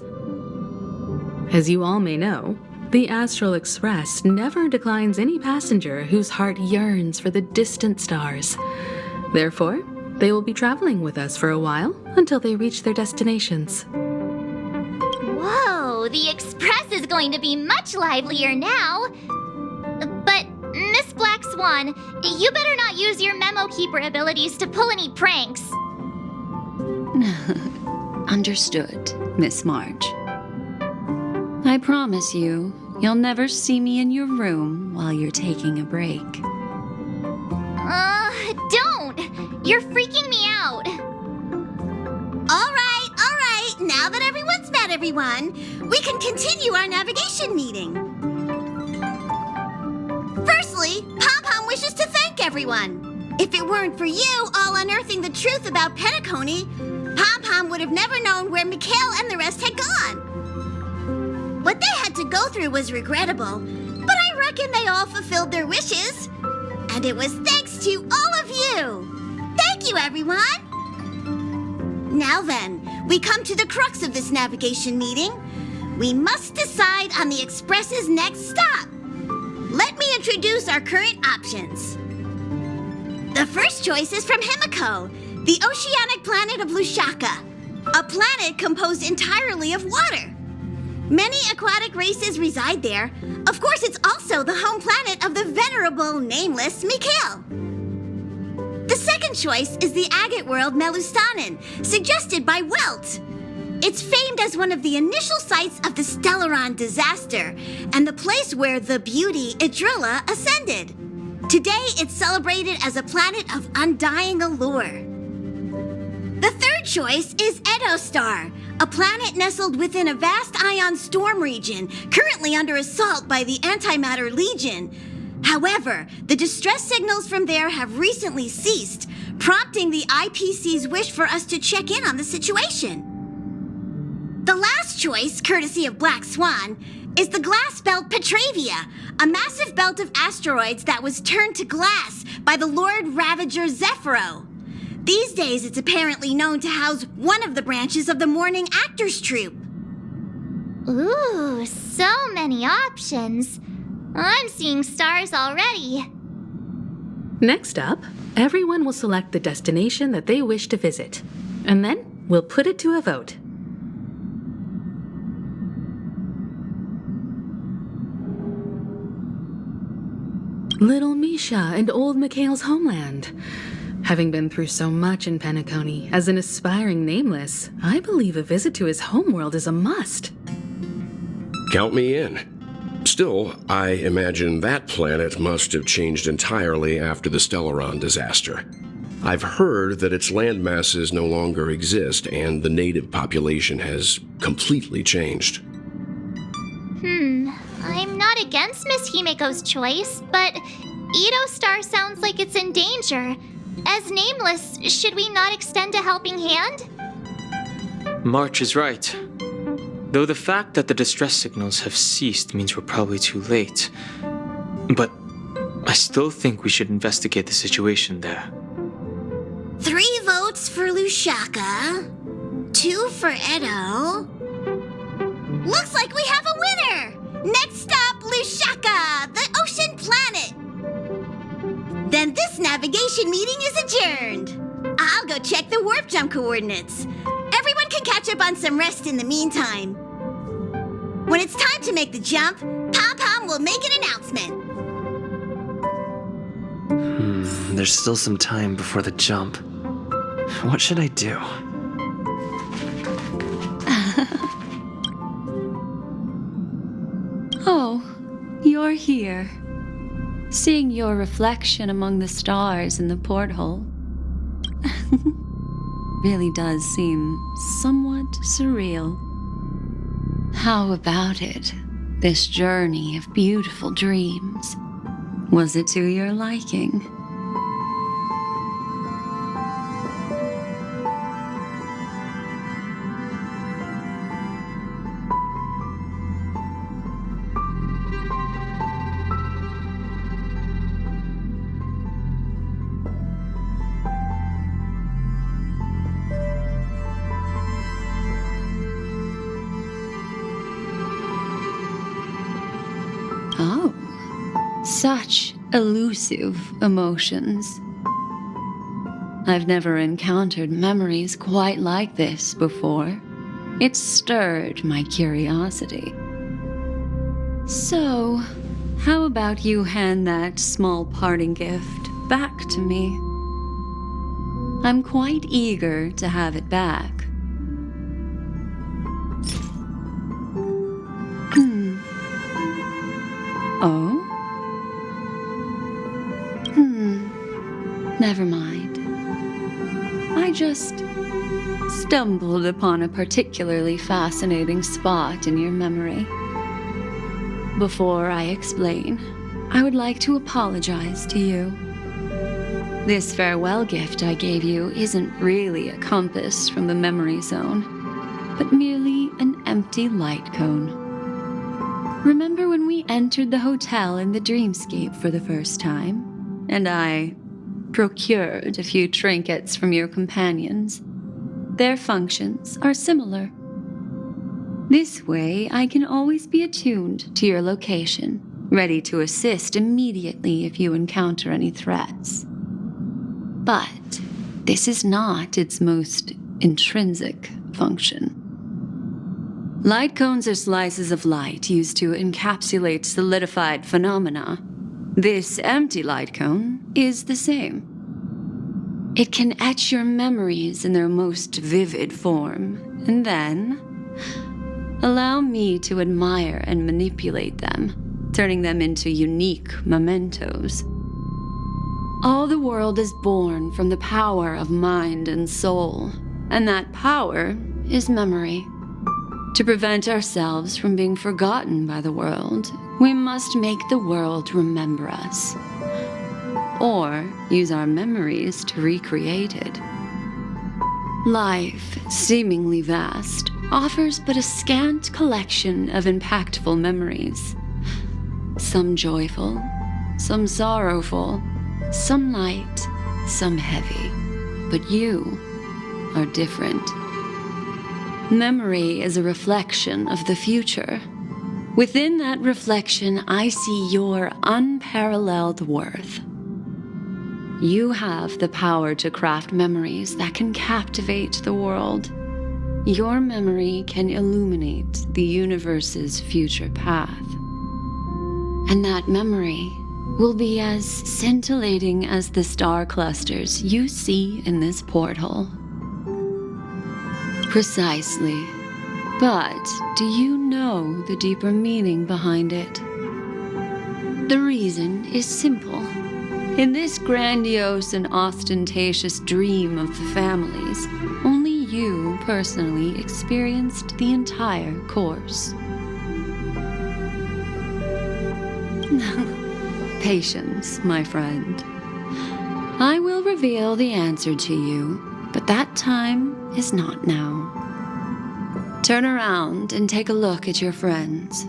As you all may know, the Astral Express never declines any passenger whose heart yearns for the distant stars. Therefore, they will be traveling with us for a while until they reach their destinations. Whoa, the Express is going to be much livelier now. But, Miss Black Swan, you better not use your memo keeper abilities to pull any pranks. Understood, Miss March. I promise you, you'll never see me in your room while you're taking a break. Don't! You're freaking me out. All right. Now that everyone's met everyone, we can continue our navigation meeting. Firstly, Pom-Pom wishes to thank everyone. If it weren't for you all unearthing the truth about Penacony, Pom-Pom would have never known where Mikhail and the rest had gone. What they had to go through was regrettable, but I reckon they all fulfilled their wishes. And it was thanks to all of you. Thank you, everyone. Now then, we come to the crux of this navigation meeting. We must decide on the Express's next stop. Let me introduce our current options. The first choice is from Himiko, the oceanic planet of Lushaka, a planet composed entirely of water. Many aquatic races reside there. Of course, it's also the home planet of the venerable, nameless Mikhail. The second choice is the agate world Melustanen, suggested by Welt. It's famed as one of the initial sites of the Stellaron disaster, and the place where the beauty Idrilla ascended. Today, it's celebrated as a planet of undying allure. The third choice is Edo Star, a planet nestled within a vast ion storm region, currently under assault by the Antimatter Legion. However, the distress signals from there have recently ceased, prompting the IPC's wish for us to check in on the situation. The last choice, courtesy of Black Swan, is the glass belt Petravia, a massive belt of asteroids that was turned to glass by the Lord Ravager Zephyro. These days, it's apparently known to house one of the branches of the Morning Actors Troupe. Ooh, so many options. I'm seeing stars already. Next up, everyone will select the destination that they wish to visit, and then we'll put it to a vote. Little Misha and old Mikhail's homeland. Having been through so much in Penacony, as an aspiring nameless, I believe a visit to his homeworld is a must. Count me in. Still, I imagine that planet must have changed entirely after the Stellaron disaster. I've heard that its land masses no longer exist and the native population has completely changed. I'm not against Miss Himiko's choice, but Edo Star sounds like it's in danger. As nameless, should we not extend a helping hand? March is right. Though the fact that the distress signals have ceased means we're probably too late. But I still think we should investigate the situation there. 3 votes for Lushaka, 2 for Edo. Looks like we have a winner! Next stop, Lushaka, the ocean planet. Then this navigation meeting is adjourned. I'll go check the warp jump coordinates. Everyone can catch up on some rest in the meantime. When it's time to make the jump, Pom-Pom will make an announcement. There's still some time before the jump. What should I do? Oh, you're here. Seeing your reflection among the stars in the porthole really does seem somewhat surreal. How about it? This journey of beautiful dreams. Was it to your liking? Oh, such elusive emotions. I've never encountered memories quite like this before. It stirred my curiosity. So, how about you hand that small parting gift back to me? I'm quite eager to have it back. Oh? Never mind. I just stumbled upon a particularly fascinating spot in your memory. Before I explain, I would like to apologize to you. This farewell gift I gave you isn't really a compass from the memory zone, but merely an empty light cone. Remember when we entered the hotel in the dreamscape for the first time, and I procured a few trinkets from your companions? Their functions are similar. This way, I can always be attuned to your location, ready to assist immediately if you encounter any threats. But this is not its most intrinsic function. Light cones are slices of light used to encapsulate solidified phenomena. This empty light cone is the same. It can etch your memories in their most vivid form, and then allow me to admire and manipulate them, turning them into unique mementos. All the world is born from the power of mind and soul, and that power is memory. To prevent ourselves from being forgotten by the world, we must make the world remember us, or use our memories to recreate it. Life, seemingly vast, offers but a scant collection of impactful memories. Some joyful, some sorrowful, some light, some heavy. But you are different. Memory is a reflection of the future. Within that reflection, I see your unparalleled worth. You have the power to craft memories that can captivate the world. Your memory can illuminate the universe's future path. And that memory will be as scintillating as the star clusters you see in this porthole. Precisely. But do you know the deeper meaning behind it? The reason is simple. In this grandiose and ostentatious dream of the families, only you personally experienced the entire course. Patience, my friend. I will reveal the answer to you, but that time is not now. Turn around and take a look at your friends.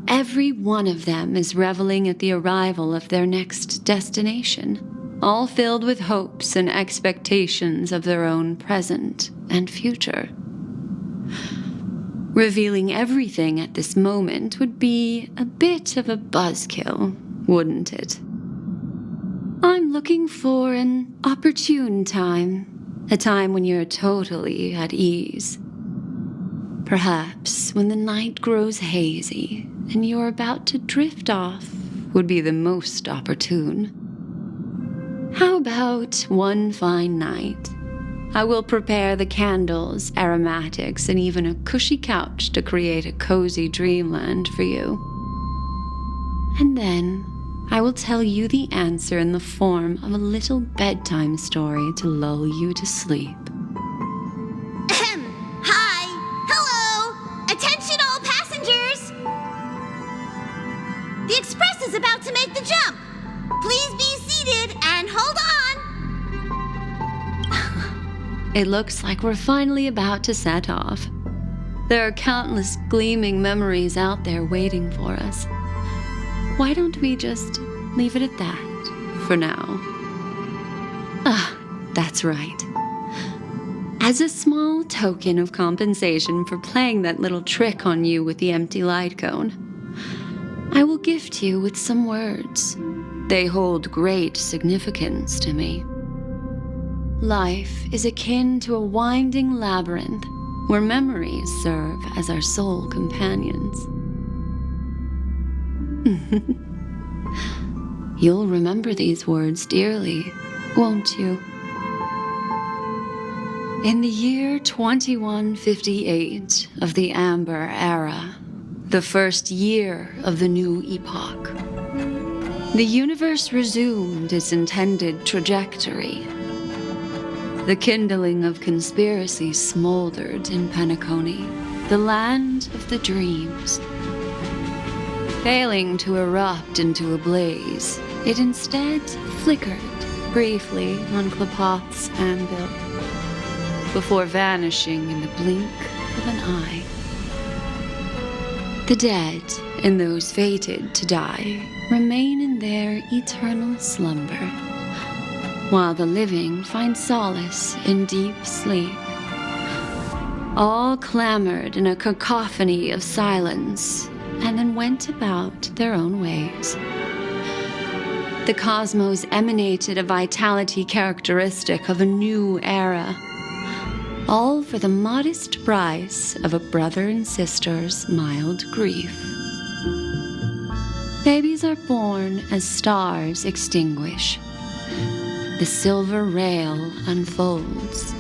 Every one of them is reveling at the arrival of their next destination, all filled with hopes and expectations of their own present and future. Revealing everything at this moment would be a bit of a buzzkill, wouldn't it? I'm looking for an opportune time, a time when you're totally at ease. Perhaps when the night grows hazy and you're about to drift off would be the most opportune. How about one fine night? I will prepare the candles, aromatics, and even a cushy couch to create a cozy dreamland for you. And then I will tell you the answer in the form of a little bedtime story to lull you to sleep. Hi! Hello! Attention all passengers! The express is about to make the jump. Please be seated and hold on. It looks like we're finally about to set off. There are countless gleaming memories out there waiting for us. Why don't we just leave it at that for now? That's right. As a small token of compensation for playing that little trick on you with the empty light cone, I will gift you with some words. They hold great significance to me. Life is akin to a winding labyrinth where memories serve as our sole companions. You'll remember these words dearly, won't you? In the year 2158 of the Amber Era, the first year of the new epoch, the universe resumed its intended trajectory. The kindling of conspiracy smoldered in Penacony, the land of the dreams. Failing to erupt into a blaze, it instead flickered briefly on Klapoth's anvil, before vanishing in the blink of an eye. The dead and those fated to die remain in their eternal slumber, while the living find solace in deep sleep. All clamored in a cacophony of silence, and then went about their own ways. The cosmos emanated a vitality characteristic of a new era, all for the modest price of a brother and sister's mild grief. Babies are born as stars extinguish. The silver rail unfolds.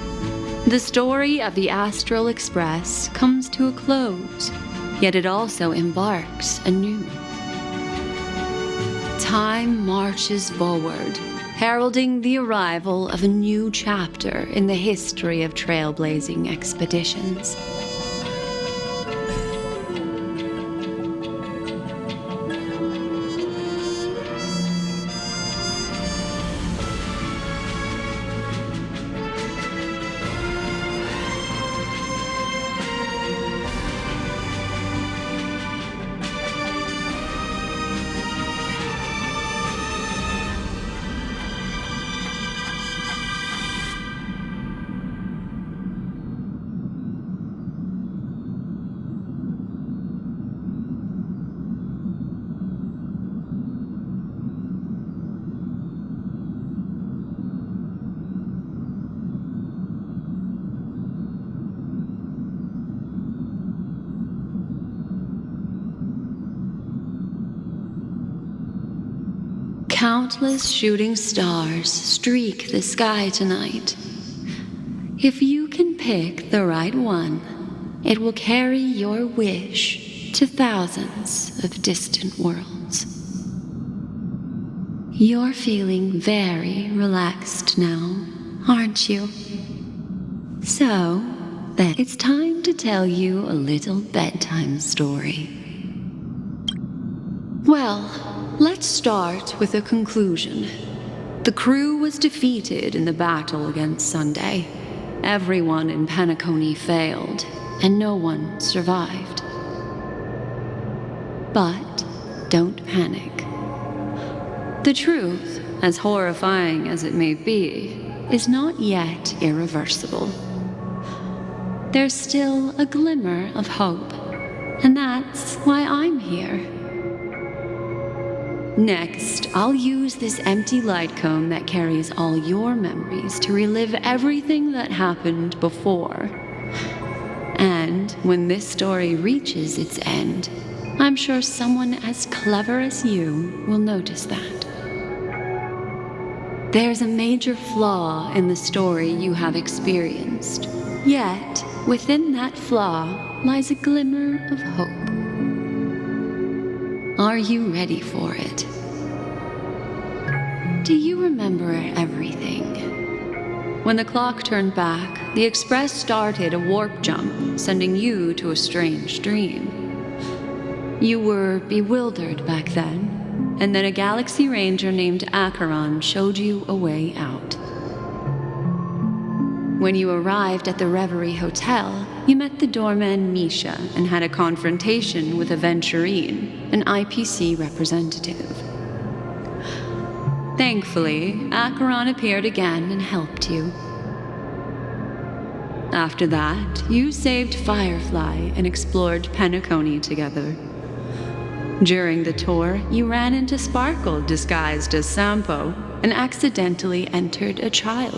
The story of the Astral Express comes to a close, yet it also embarks anew. Time marches forward, heralding the arrival of a new chapter in the history of trailblazing expeditions. Countless shooting stars streak the sky tonight. If you can pick the right one, it will carry your wish to thousands of distant worlds. You're feeling very relaxed now, aren't you? So, then it's time to tell you a little bedtime story. Well, let's start with a conclusion. The crew was defeated in the battle against Sunday. Everyone in Penacony failed, and no one survived. But don't panic. The truth, as horrifying as it may be, is not yet irreversible. There's still a glimmer of hope, and that's why I'm here. Next, I'll use this empty light cone that carries all your memories to relive everything that happened before. And when this story reaches its end, I'm sure someone as clever as you will notice that. There's a major flaw in the story you have experienced, yet within that flaw lies a glimmer of hope. Are you ready for it? Do you remember everything? When the clock turned back, the Express started a warp jump, sending you to a strange dream. You were bewildered back then, and then a Galaxy Ranger named Acheron showed you a way out. When you arrived at the Reverie Hotel, you met the doorman Misha and had a confrontation with Aventurine, an IPC representative. Thankfully, Acheron appeared again and helped you. After that, you saved Firefly and explored Penacony together. During the tour, you ran into Sparkle disguised as Sampo and accidentally entered a child